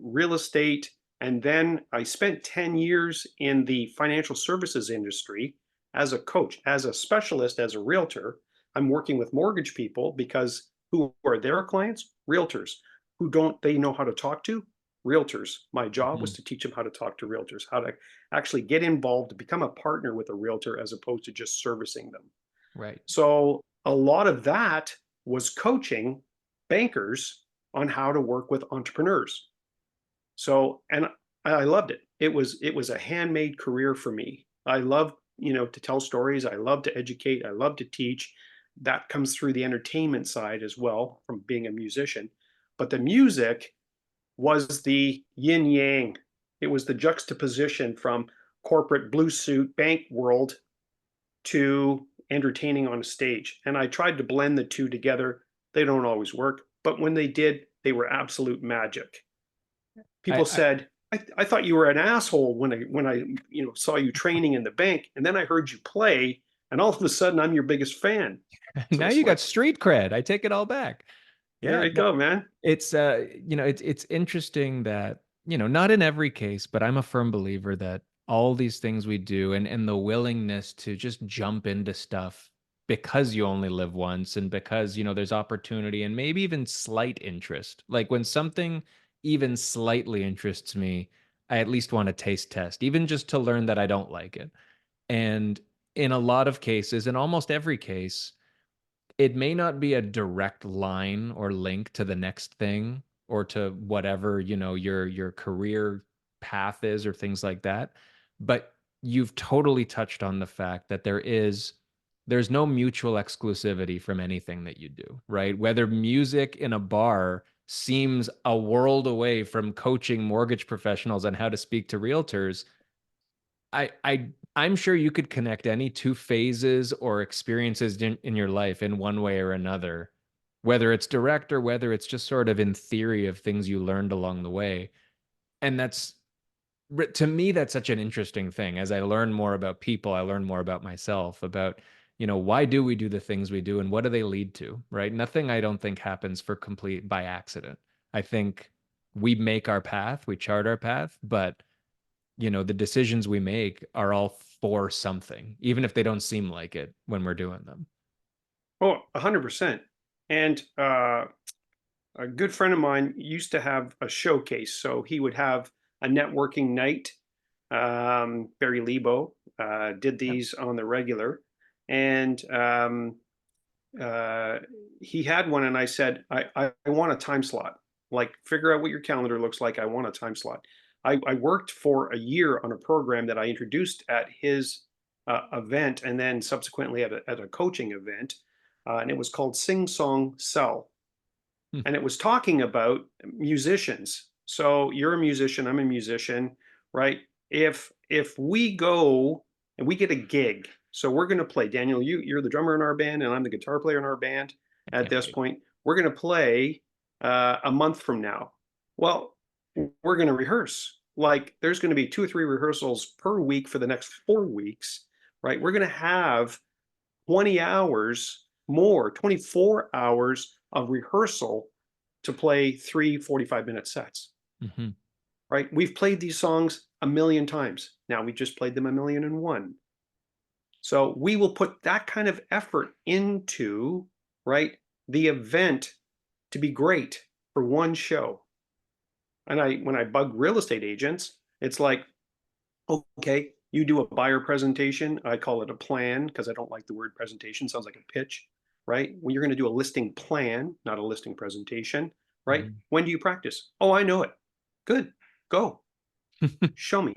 real estate, and then I spent 10 years in the financial services industry as a coach, as a specialist, as a realtor. I'm working with mortgage people because who are their clients? Realtors. Who don't they know how to talk to? Realtors. My job was Mhm. to teach them how to talk to realtors, how to actually get involved, to become a partner with a realtor as opposed to just servicing them. Right. So a lot of that was coaching bankers on how to work with entrepreneurs. So, and I loved it. It was a handmade career for me. I love, to tell stories. I love to educate. I love to teach. That comes through the entertainment side as well from being a musician. But the music was the yin yang. It was the juxtaposition from corporate blue suit bank world to entertaining on a stage. And I tried to blend the two together. They don't always work, but when they did, they were absolute magic. I, People I said, I thought you were an asshole when I saw you training in the bank, and then I heard you play, and all of a sudden I'm your biggest fan. So now it's you got like, street cred. I take it all back. there Yeah, you no, go, man. it's it's interesting that, not in every case, but I'm a firm believer that all these things we do and the willingness to just jump into stuff because you only live once and because, there's opportunity and maybe even slight interest. Like when something even slightly interests me, I at least want to taste test, even just to learn that I don't like it. And in a lot of cases, in almost every case, it may not be a direct line or link to the next thing or to whatever, your career path is or things like that, but you've totally touched on the fact that there's no mutual exclusivity from anything that you do, right? Whether music in a bar seems a world away from coaching mortgage professionals on how to speak to realtors, I'm sure you could connect any two phases or experiences in your life in one way or another, whether it's direct or whether it's just sort of in theory of things you learned along the way. And that's to me, that's such an interesting thing. As I learn more about people, I learn more about myself, about, why do we do the things we do and what do they lead to, right? Nothing I don't think happens for complete by accident. I think we make our path, we chart our path, but the decisions we make are all for something, even if they don't seem like it when we're doing them. Oh, 100%. And a good friend of mine used to have a showcase. So he would have a networking night. Barry Lebo did Yep. these on the regular. And uh, he had one, and I said, I want a time slot. Like, figure out what your calendar looks like. I want a time slot. I worked for a year on a program that I introduced at his event and then subsequently at a coaching event. And it was called Sing Song Sell, Hmm. and it was talking about musicians. So you're a musician, I'm a musician, right? If we go and we get a gig, so we're going to play. Daniel, you're the drummer in our band, and I'm the guitar player in our band. I At can't this wait. point, we're going to play a month from now. Well, we're going to rehearse. Like there's going to be 2 or 3 rehearsals per week for the next 4 weeks, right? We're going to have 20 hours more, 24 hours of rehearsal to play 3 45-minute sets, Hmm. right? We've played these songs a million times. Now we just played them a million and one. So we will put that kind of effort into, right, the event to be great for one show. And when I bug real estate agents, it's like, okay, you do a buyer presentation. I call it a plan because I don't like the word presentation. Sounds like a pitch, right? When you're going to do a listing plan, not a listing presentation, right? Hmm. When do you practice? Oh, I know it. Good. Go. Show me,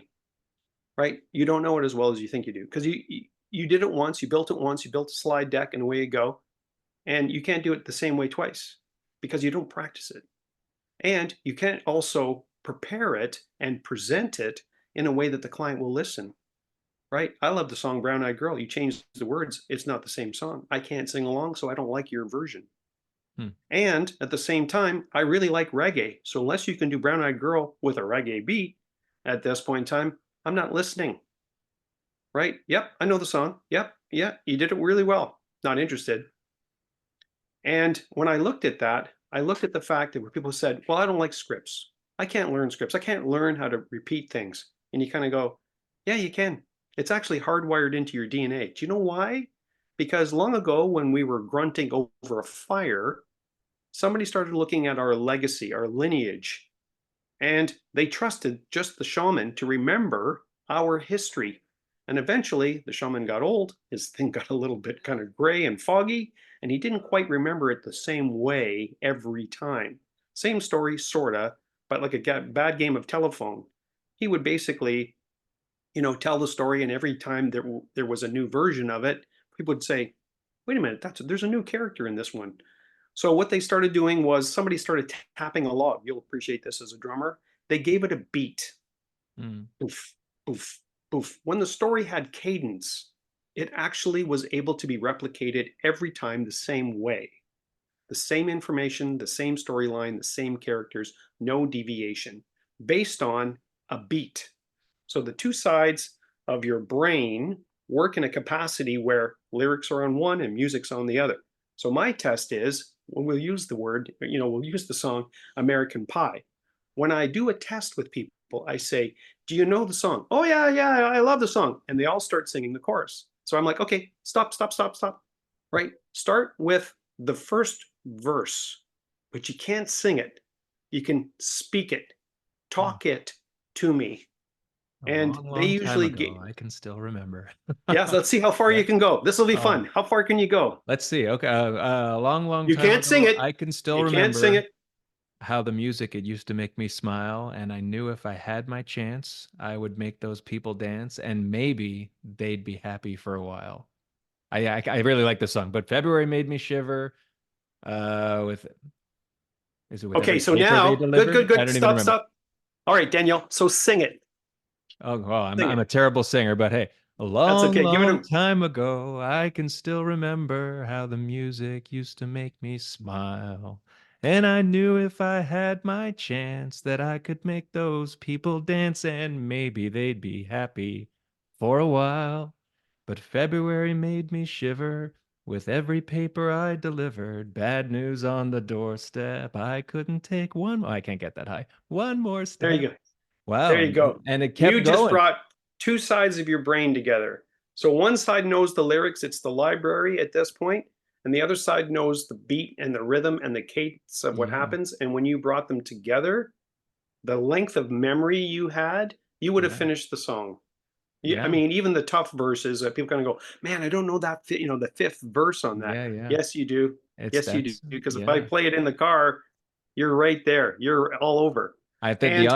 right? You don't know it as well as you think you do because you did it once, you built it once, you built a slide deck, and away you go. And you can't do it the same way twice because you don't practice it. And you can't also prepare it and present it in a way that the client will listen. Right? I love the song Brown Eyed Girl. You change the words, it's not the same song. I can't sing along, so I don't like your version. Hmm. And at the same time, I really like reggae. So unless you can do Brown Eyed Girl with a reggae beat at this point in time, I'm not listening. Right? Yep, I know the song. Yep, yeah, you did it really well. Not interested. And when I looked at that, I looked at the fact that where people said, well, I don't like scripts. I can't learn scripts. I can't learn how to repeat things. And you kind of go, yeah, you can. It's actually hardwired into your DNA. Do you know why? Because long ago, when we were grunting over a fire, somebody started looking at our legacy, our lineage, and they trusted just the shaman to remember our history. And eventually, the shaman got old. His thing got a little bit kind of gray and foggy, and he didn't quite remember it the same way every time. Same story, sorta, but like a bad game of telephone. He would basically tell the story, and every time there was a new version of it, people would say, "Wait a minute, there's a new character in this one." So what they started doing was somebody started tapping a log. You'll appreciate this as a drummer. They gave it a beat. Mm. Boof, boof, boof. When the story had cadence, it actually was able to be replicated every time the same way. The same information, the same storyline, the same characters, no deviation, based on a beat. So the two sides of your brain work in a capacity where lyrics are on one and music's on the other. So my test is when we'll use the word, we'll use the song American Pie. When I do a test with people, I say, "Do you know the song?" "Oh, yeah, yeah, I love the song." And they all start singing the chorus. So I'm like, "Okay, stop, stop, stop, stop." Right? Start with the first verse, but you can't sing it. You can speak it, Mm. talk it to me. A And long, they long time usually get, ago, I can still remember. yes, let's see how far Yeah. you can go. This will be Oh, fun. How far can you go? let's see. Okay. A long, long You time can't sing ago, it. I can still You can't sing remember it. how the music it used to make me smile, and I knew if I had my chance, I would make those people dance, and maybe they'd be happy for a while. I really like the song, but February made me shiver. With is it with Okay, every so paper they now, good, delivered? good, I good. don't even Stop, remember. stop. All right, Danielle. So sing it. Oh, well, Sing I'm a it. terrible singer, but hey, a That's long, okay. Give it long a. time ago, I can still remember how the music used to make me smile. And I knew if I had my chance that I could make those people dance and maybe they'd be happy for a while. But February made me shiver with every paper I delivered. Bad news on the doorstep. I couldn't take one. I can't get that high. One more There step. you go. Wow, There you go. and it You kept just going. brought two sides of your brain together. So one side knows the lyrics, it's the library at this point, and the other side knows the beat and the rhythm and the cadence of what Yeah, happens. And when you brought them together, the length of memory you had, you would have yeah, finished the song. Yeah, I yeah, mean, even the tough verses, people kind of go, "Man, I don't know the fifth verse on that." yeah, yeah. Yes, you do. It's Yes, you do. that's Because if I yeah. play it in the car, you're right there. You're all over. I think And the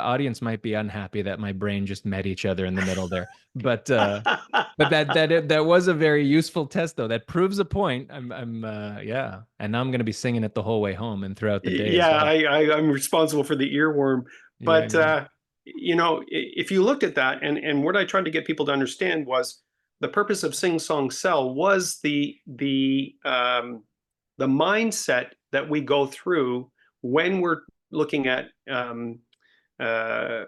audience might be unhappy that my brain just met each other in the middle there. But that was a very useful test though. That proves a point. Yeah. And now I'm gonna be singing it the whole way home and throughout the day as yeah, well. I'm responsible for the earworm. Yeah, But yeah. if you looked at that, and what I tried to get people to understand was the purpose of Sing Song Sell was the mindset that we go through when we're looking at uh,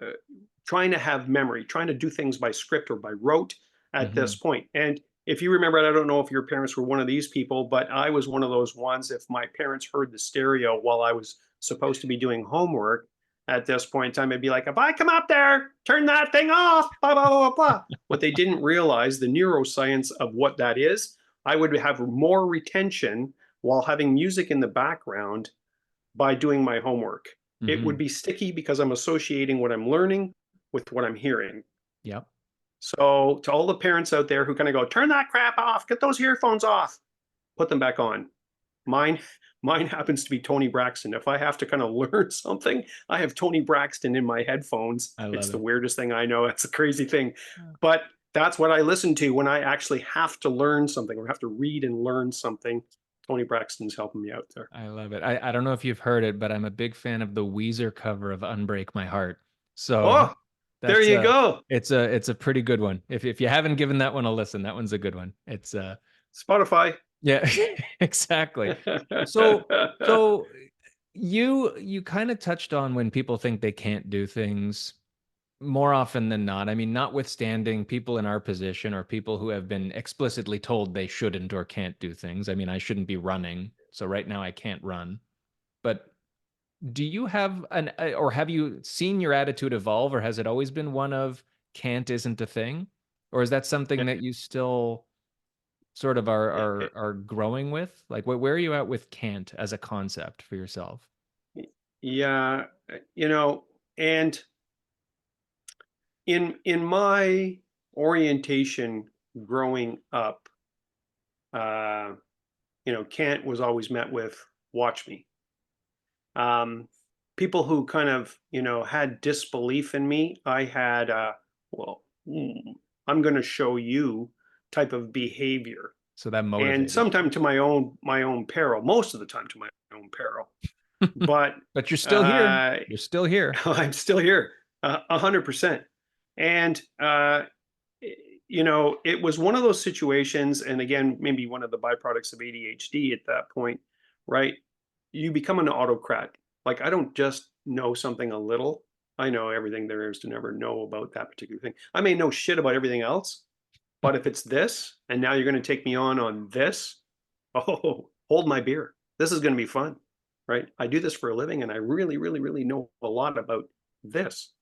trying to have memory, trying to do things by script or by rote at Hmm. this point. And if you remember, I don't know if your parents were one of these people, but I was one of those ones. If my parents heard the stereo while I was supposed to be doing homework at this point in time, I'd be like, "If I come up there, turn that thing off, blah, blah, blah, blah." What they didn't realize, the neuroscience of what that is, I would have more retention while having music in the background by doing my homework. It would Hmm. be sticky because I'm associating what I'm learning with what I'm hearing. Yep. So, to all the parents out there who kind of go, "Turn that crap off, get those earphones off, put them back on." Mine, mine happens to be Tony Braxton. If I have to kind of learn something, I have Tony Braxton in my headphones. I It's love the it. weirdest thing I know. It's a crazy thing. But that's what I listen to when I actually have to learn something or have to read and learn something. Tony Braxton's helping me out there. I love it. I don't know if you've heard it, but I'm a big fan of the Weezer cover of Unbreak My Heart. So Oh, there that's you go. it's a pretty good one. If you haven't given that one a listen, that one's a good one. It's Spotify. yeah, exactly. So you kind of touched on when people think they can't do things more often than not. I mean, notwithstanding people in our position or people who have been explicitly told they shouldn't or can't do things. I mean, I shouldn't be running. So right now I can't run. But do you have or have you seen your attitude evolve, or has it always been one of can't isn't a thing? Or is that something that you still sort of are growing with? Like where are you at with can't as a concept for yourself? Yeah, and in my orientation growing up, uh, Kant was always met with "watch me." Um, People who kind of had disbelief in me, I had well, "Mm, I'm going to show you" type of behavior. So that And motivated you. sometimes to my own peril, most of the time to my own peril. But But you're still here. uh, You're still here. I'm still here, 100%. And it was one of those situations, and again, maybe one of the byproducts of ADHD at that point, right? You become an autocrat. Like, I don't just know something a little. I know everything there is to never know about that particular thing. I may know shit about everything else, but if it's this, and now you're going to take me on this, oh, hold my beer. This is going to be fun, right? I do this for a living, and I really, really, really know a lot about this.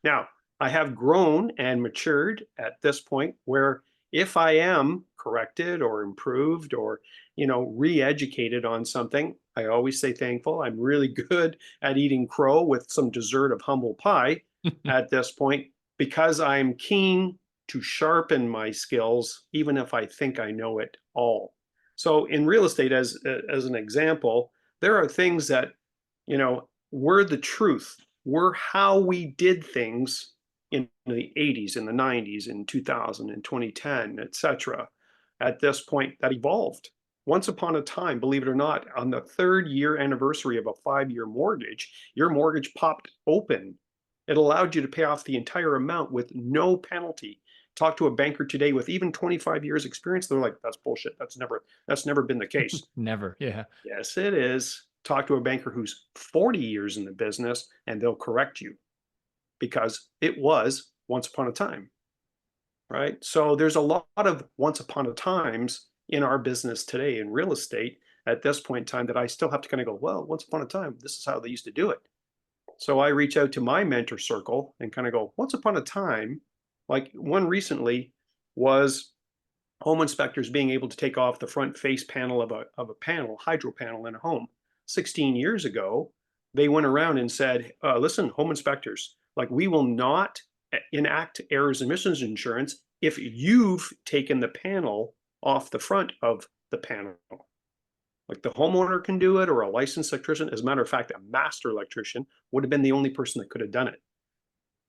Now, I have grown and matured at this point where if I am corrected or improved or, re-educated on something, I always say thankful. I'm really good at eating crow with some dessert of humble pie at this point because I'm keen to sharpen my skills, even if I think I know it all. So in real estate, as an example, there are things that, were the truth, were how we did things in the 80s, in the 90s, in 2000, in 2010, etc. At this point, that evolved. Once upon a time, believe it or not, on the third year anniversary of a 5-year mortgage, your mortgage popped open. It allowed you to pay off the entire amount with no penalty. Talk to a banker today with even 25 years experience, they're like, that's bullshit. That's never been the case. Never. Yeah. Yes, it is. Talk to a banker who's 40 years in the business and they'll correct you because it was once upon a time, right? So there's a lot of once upon a times in our business today in real estate at this point in time that I still have to kind of go, well, once upon a time, this is how they used to do it. So I reach out to my mentor circle and kind of go, once upon a time, like one recently was home inspectors being able to take off the front face panel of a panel, hydro panel in a home. 16 years ago, they went around and said, listen, home inspectors, like we will not enact errors and omissions insurance if you've taken the panel off the front of the panel. Like the homeowner can do it or a licensed electrician. As a matter of fact, a master electrician would have been the only person that could have done it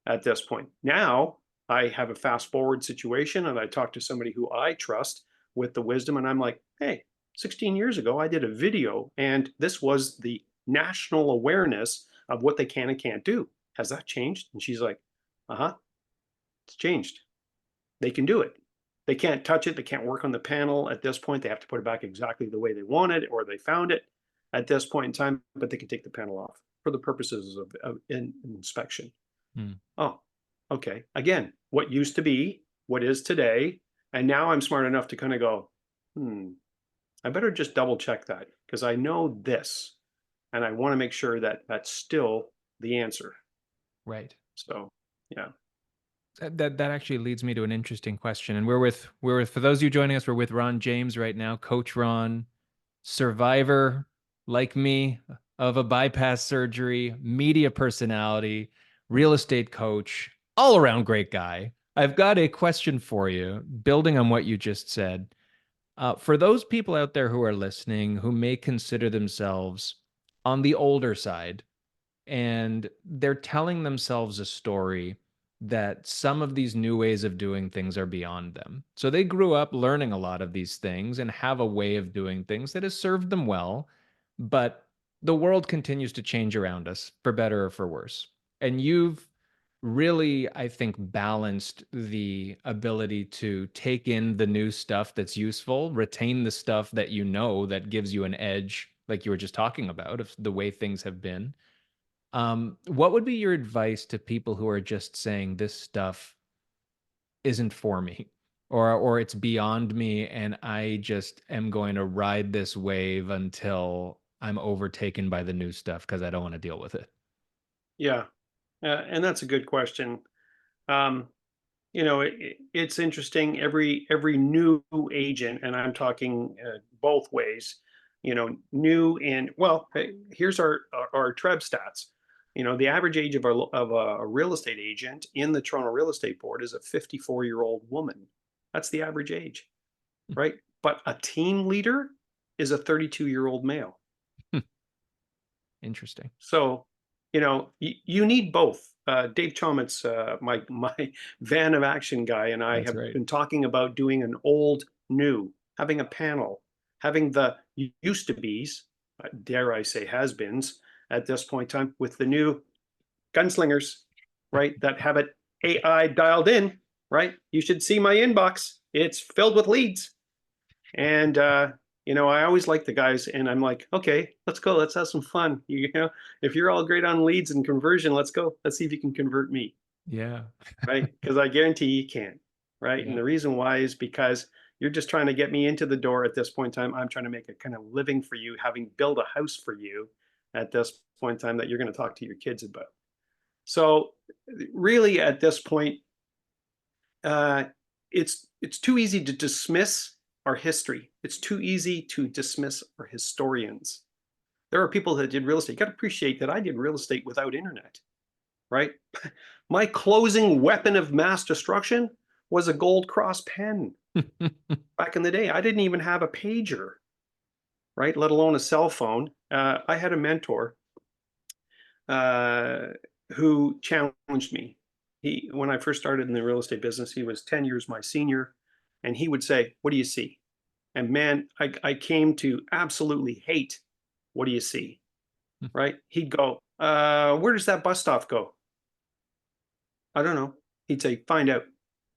at this point. Now I have a fast forward situation and I talk to somebody who I trust with the wisdom, and I'm like, hey, 16 years ago, I did a video and this was the national awareness of what they can and can't do. Has that changed? And she's like, uh huh, it's changed. They can do it. They can't touch it. They can't work on the panel at this point. They have to put it back exactly the way they wanted or they found it at this point in time, but they can take the panel off for the purposes of inspection. Hmm. Oh, okay. Again, what used to be, what is today, and now I'm smart enough to kind of go, I better just double check that because I know this, and I want to make sure that that's still the answer. Right. So, yeah, That actually leads me to an interesting question. And we're with for those of you joining us, we're with Ronn James right now, Coach Ron, survivor like me of a bypass surgery, media personality, real estate coach, all around great guy. I've got a question for you, building on what you just said. For those people out there who are listening who may consider themselves on the older side and they're telling themselves a story that some of these new ways of doing things are beyond them. So they grew up learning a lot of these things and have a way of doing things that has served them well, but the world continues to change around us for better or for worse. And you've really, I think, balanced the ability to take in the new stuff that's useful, retain the stuff that you know that gives you an edge, like you were just talking about, of the way things have been. What would be your advice to people who are just saying this stuff isn't for me, or it's beyond me, and I just am going to ride this wave until I'm overtaken by the new stuff because I don't want to deal with it? yeah, and that's a good question. Um, it's interesting. Every new agent, and I'm talking both ways. New and well. Here's our Treb stats. The average age of a real estate agent in the Toronto Real Estate Board is a 54-year-old woman. That's the average age, right? But a team leader is a 32-year-old male. Interesting. So, you need both. Dave Chomet's my van of action guy, and I That's have right. been talking about doing an old new, having a panel, having the used to be's, dare I say has beens at this point in time, with the new gunslingers, right? That have it AI dialed in, right? You should see my inbox. It's filled with leads. And I always like the guys, and I'm like, okay, let's go, let's have some fun. If you're all great on leads and conversion, let's go. Let's see if you can convert me, Yeah. right? Because I guarantee you can, right? And Yeah. the reason why is because you're just trying to get me into the door at this point in time. I'm trying to make a kind of living for you, having built a house for you at this point in time that you're going to talk to your kids about. So really, at this point, uh, it's too easy to dismiss our history. It's too easy to dismiss our historians. There are people that did real estate. You got to appreciate that I did real estate without internet, right? My closing weapon of mass destruction was a gold cross pen back in the day. I didn't even have a pager, right? Let alone a cell phone. I had a mentor uh, who challenged me. When I first started in the real estate business, he was 10 years my senior, and he would say, "What do you see?" And man, I came to absolutely hate, "What do you see?" Right? He'd go, "Where does that bus stop go?" I don't know. He'd say, "Find out."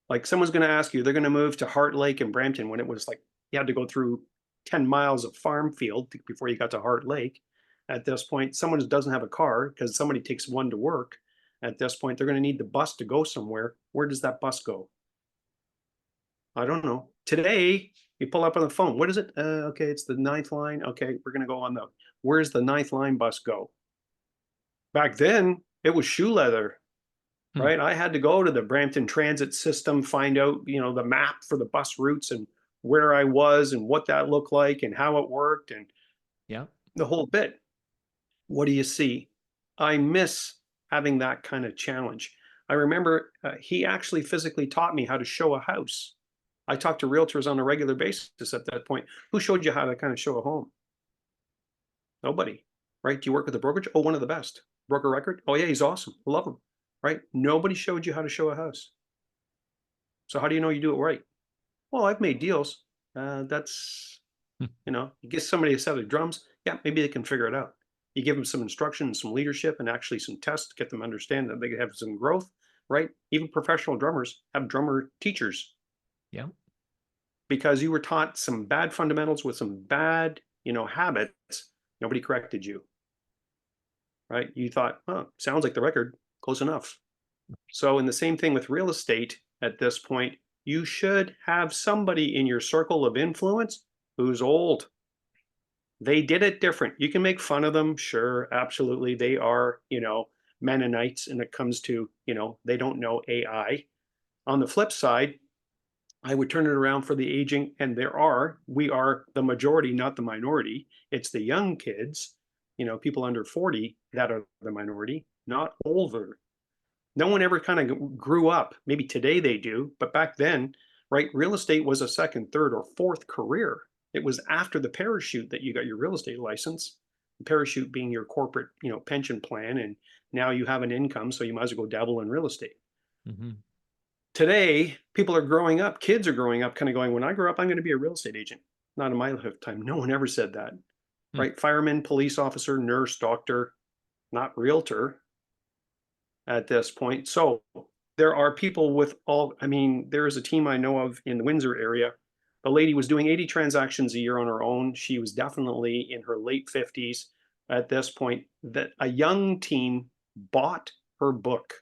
Like someone's going to ask you, they're going to move to Heart Lake and Brampton when it was like you had to go through 10 miles of farm field before you got to Heart Lake. At this point, someone who doesn't have a car because somebody takes one to work. At this point, they're going to need the bus to go somewhere. Where does that bus go? I don't know. Today, you pull up on the phone. What is it? Okay, it's the ninth line. Okay, we're going to go on the. Where's the ninth line bus go? Back then, it was shoe leather, Hmm. right? I had to go to the Brampton Transit System, find out, the map for the bus routes and where I was and what that looked like and how it worked and Yeah. the whole bit. What do you see? I miss having that kind of challenge. I remember he actually physically taught me how to show a house. I talked to realtors on a regular basis at that point. Who showed you how to kind of show a home? Nobody, right? Do you work with a brokerage? Oh, one of the best. Broker record? Oh, yeah, he's awesome. I love him, right? Nobody showed you how to show a house. So how do you know you do it right? Well, I've made deals. That's, Hmm. you give somebody a set of drums. Yeah, maybe they can figure it out. You give them some instruction, some leadership, and actually some tests to get them to understand that they could have some growth, right? Even professional drummers have drummer teachers Yeah. because you were taught some bad fundamentals with some bad, habits. Nobody corrected you, right? You thought, oh, sounds like the record, close enough. So, in the same thing with real estate at this point, you should have somebody in your circle of influence who's old. They did it different. You can make fun of them, sure, absolutely. They are, Mennonites, and it comes to, they don't know AI. On the flip side, I would turn it around for the aging, and we are the majority, not the minority. It's the young kids, people under 40 that are the minority, not older. No one ever kind of grew up. Maybe today they do, but back then, right, real estate was a second, third, or fourth career. It was after the parachute that you got your real estate license. The parachute being your corporate, pension plan, and now you have an income, so you might as well go dabble in real estate. Hmm. Today, people are growing up, kids are growing up, kind of going, when I grow up, I'm going to be a real estate agent. Not in my lifetime. No one ever said that, Hmm. right? Fireman, police officer, nurse, doctor, not realtor at this point. So there are people with there is a team I know of in the Windsor area. The lady was doing 80 transactions a year on her own. She was definitely in her late 50s at this point. That a young team bought her book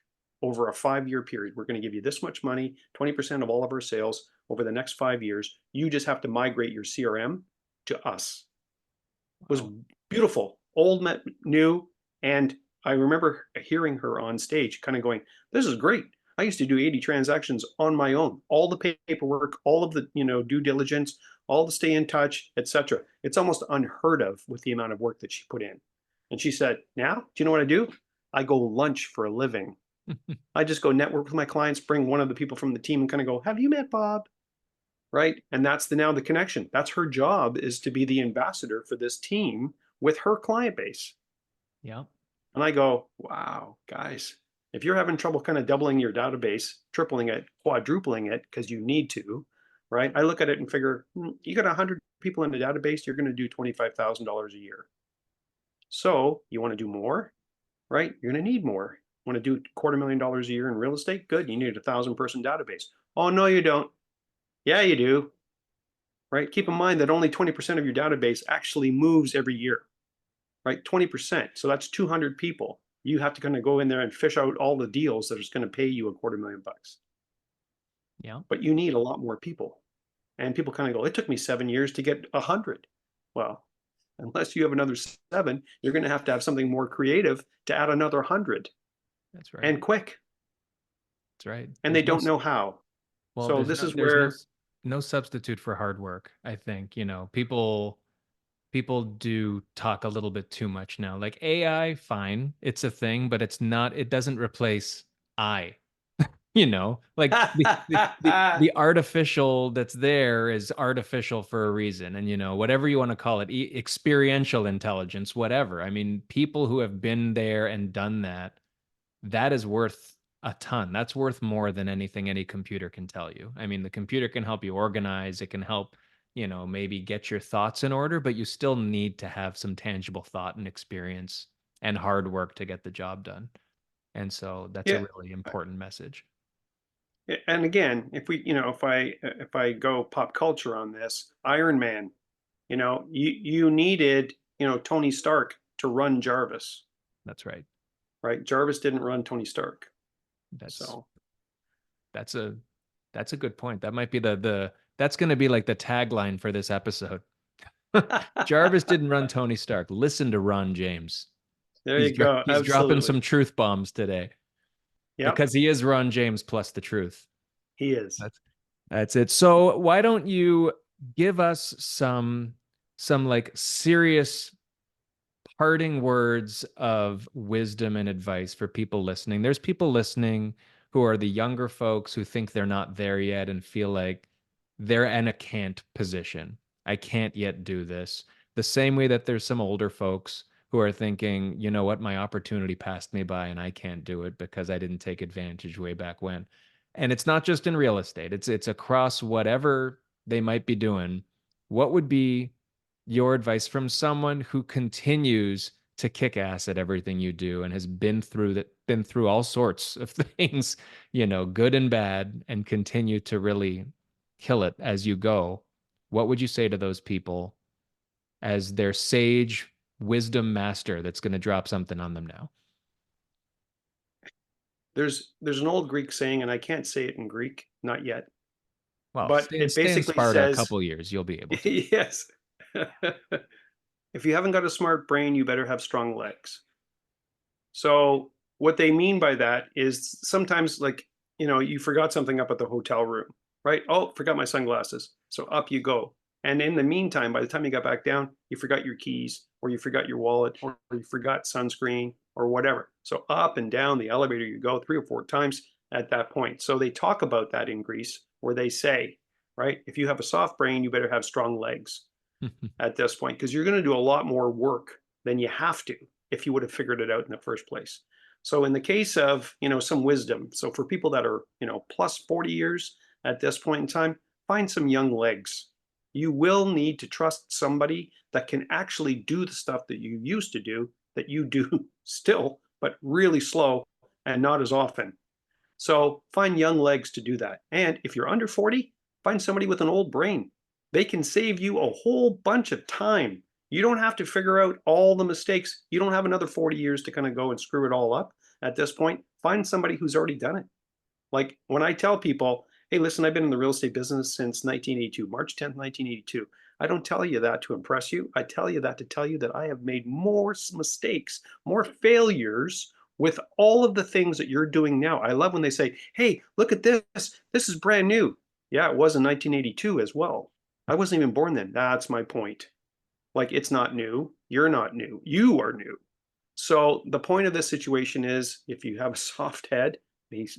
over a 5-year period. We're going to give you this much money, 20% of all of our sales over the next 5 years. You just have to migrate your CRM to us. It was Wow. beautiful, old met new, and I remember hearing her on stage, kind of going, "This is great. I used to do 80 transactions on my own, all the paperwork, all of the due diligence, all the stay in touch, etc." It's almost unheard of with the amount of work that she put in. And she said, "Now, do you know what I do? I go lunch for a living. I just go network with my clients, bring one of the people from the team, and kind of go, 'Have you met Bob?' Right? And that's now the connection. That's her job, is to be the ambassador for this team with her client base." Yeah. And I go, wow, guys. If you're having trouble kind of doubling your database, tripling it, quadrupling it because you need to, right? I look at it and figure, you got 100 people in the database, you're going to do $25,000 a year. So you want to do more, right? You're going to need more. Want to do $250,000 a year in real estate? Good. You need a 1,000-person database. Oh, no, you don't. Yeah, you do. Right? Keep in mind that only 20% of your database actually moves every year, right? 20%. So that's 200 people. You have to kind of go in there and fish out all the deals that is going to pay you $250,000. Yeah, But you need a lot more people. And people kind of go, it took me 7 years to get 100. Well, unless you have another seven, you're going to have something more creative to add another 100 that's right. and quick. That's right. And they don't know how. Well, So this is there's where, no substitute for hard work, I think. People do talk a little bit too much now. Like AI, fine, it's a thing, but it doesn't replace I. Like the artificial that's there is artificial for a reason. And whatever you want to call it, experiential intelligence, whatever. I mean, people who have been there and done that, that is worth a ton. That's worth more than anything any computer can tell you. I mean, the computer can help you organize, it can help, maybe get your thoughts in order, but you still need to have some tangible thought and experience and hard work to get the job done. And so that's a yeah. really important message. And again, if we, if I go pop culture on this, Iron Man, you needed, Tony Stark to run Jarvis, That's right. right? Jarvis didn't run Tony Stark. That's So that's a that's a good point. That might be the that's going to be like the tagline for this episode. Jarvis didn't run Tony Stark. Listen to Ron James. there you go. He's dropping Absolutely. some truth bombs today Yep, because he is Ron James plus the truth. he is. That's that's it. So why don't you give us some like serious parting words of wisdom and advice for people listening? There's people listening who are the younger folks who think they're not there yet and feel like they're in a can't position. I can't yet do this. The same way that there's some older folks who are thinking, you know what, my opportunity passed me by and I can't do it because I didn't take advantage way back when. And it's not just in real estate. It's across whatever they might be doing. What would be your advice from someone who continues to kick ass at everything you do and has been through all sorts of things, good and bad, and continue to really kill it as you go? What would you say to those people as their sage wisdom master that's going to drop something on them now? There's an old Greek saying, and I can't say it in Greek, not yet, Well, but it stay in basically Sparta a says, couple years, you'll be able to. yes. If you haven't got a smart brain, you better have strong legs. So what they mean by that is sometimes like, you forgot something up at the hotel room, right? Oh, forgot my sunglasses. So up you go. And in the meantime, by the time you got back down, you forgot your keys or you forgot your wallet or you forgot sunscreen or whatever. So up and down the elevator you go 3 or 4 times at that point. So they talk about that in Greece where they say, right, if you have a soft brain, you better have strong legs at this point because you're going to do a lot more work than you have to if you would have figured it out in the first place. So in the case of, some wisdom, so for people that are, plus 40 years at this point in time, find some young legs. You will need to trust somebody that can actually do the stuff that you used to do that you do still, but really slow and not as often. So find young legs to do that. And if you're under 40, find somebody with an old brain. They can save you a whole bunch of time. You don't have to figure out all the mistakes. You don't have another 40 years to kind of go and screw it all up at this point. Find somebody who's already done it. Like when I tell people, hey, listen, I've been in the real estate business since 1982, March 10th, 1982. I don't tell you that to impress you. I tell you that to tell you that I have made more mistakes, more failures with all of the things that you're doing now. I love when they say, hey, look at this. This is brand new. Yeah, it was in 1982 as well. I wasn't even born then. That's my point. Like, it's not new. You're not new. You are new. So the point of this situation is if you have a soft head,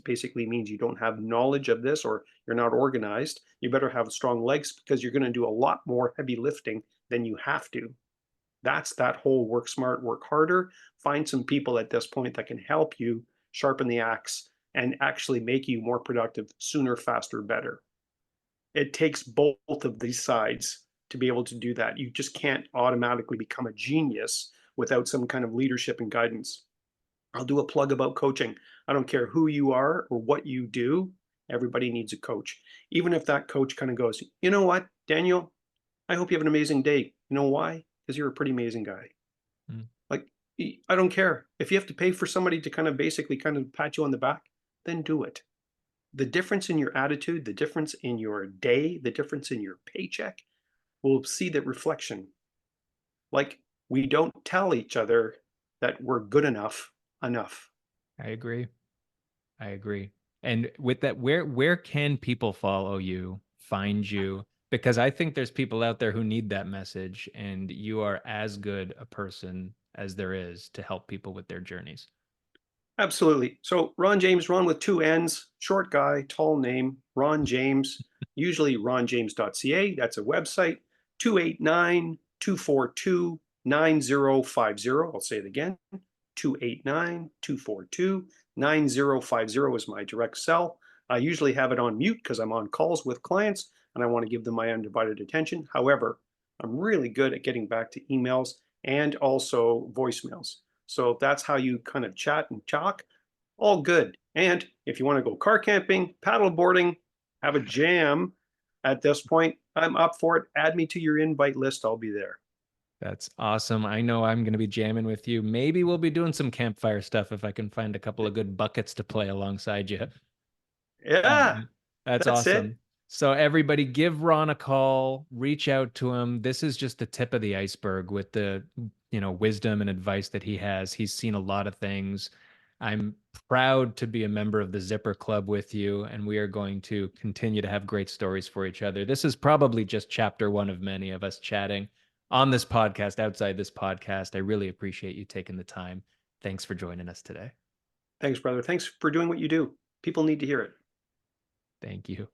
basically means you don't have knowledge of this or you're not organized, you better have strong legs because you're going to do a lot more heavy lifting than you have to. That's that whole work smart, work harder. Find some people at this point that can help you sharpen the axe, and actually make you more productive sooner, faster, better. It takes both of these sides to be able to do that. You just can't automatically become a genius without some kind of leadership and guidance. I'll do a plug about coaching. I don't care who you are or what you do, everybody needs a coach. Even if that coach kind of goes, you know what, Daniel, I hope you have an amazing day. You know why? Because you're a pretty amazing guy. Mm, Like, I don't care. If you have to pay for somebody to kind of basically kind of pat you on the back, then do it. The difference in your attitude, the difference in your day, the difference in your paycheck will see that reflection. Like, we don't tell each other that we're good enough. I agree. I agree. And with that, where can people follow you, find you? Because I think there's people out there who need that message, and you are as good a person as there is to help people with their journeys. Absolutely. So Ron James, Ron with two N's, short guy, tall name, Ron James, usually ronjames.ca. That's a website. 289-242-9050. I'll say it again. 289-242-9050 is my direct cell. I usually have it on mute because I'm on calls with clients and I want to give them my undivided attention. However, I'm really good at getting back to emails and also voicemails. So that's how you kind of chat and talk. All good. And if you want to go car camping, paddle boarding, have a jam at this point, I'm up for it. Add me to your invite list. I'll be there. That's awesome. I know I'm going to be jamming with you. Maybe we'll be doing some campfire stuff if I can find a couple of good buckets to play alongside you. Yeah, Um, that's that's it. awesome. So everybody give Ron a call, reach out to him. This is just the tip of the iceberg with the, wisdom and advice that he has. He's seen a lot of things. I'm proud to be a member of the Zipper Club with you, and we are going to continue to have great stories for each other. This is probably just chapter one of many of us chatting on this podcast, outside this podcast. I really appreciate you taking the time. Thanks for joining us today. Thanks, brother. Thanks for doing what you do. People need to hear it. Thank you.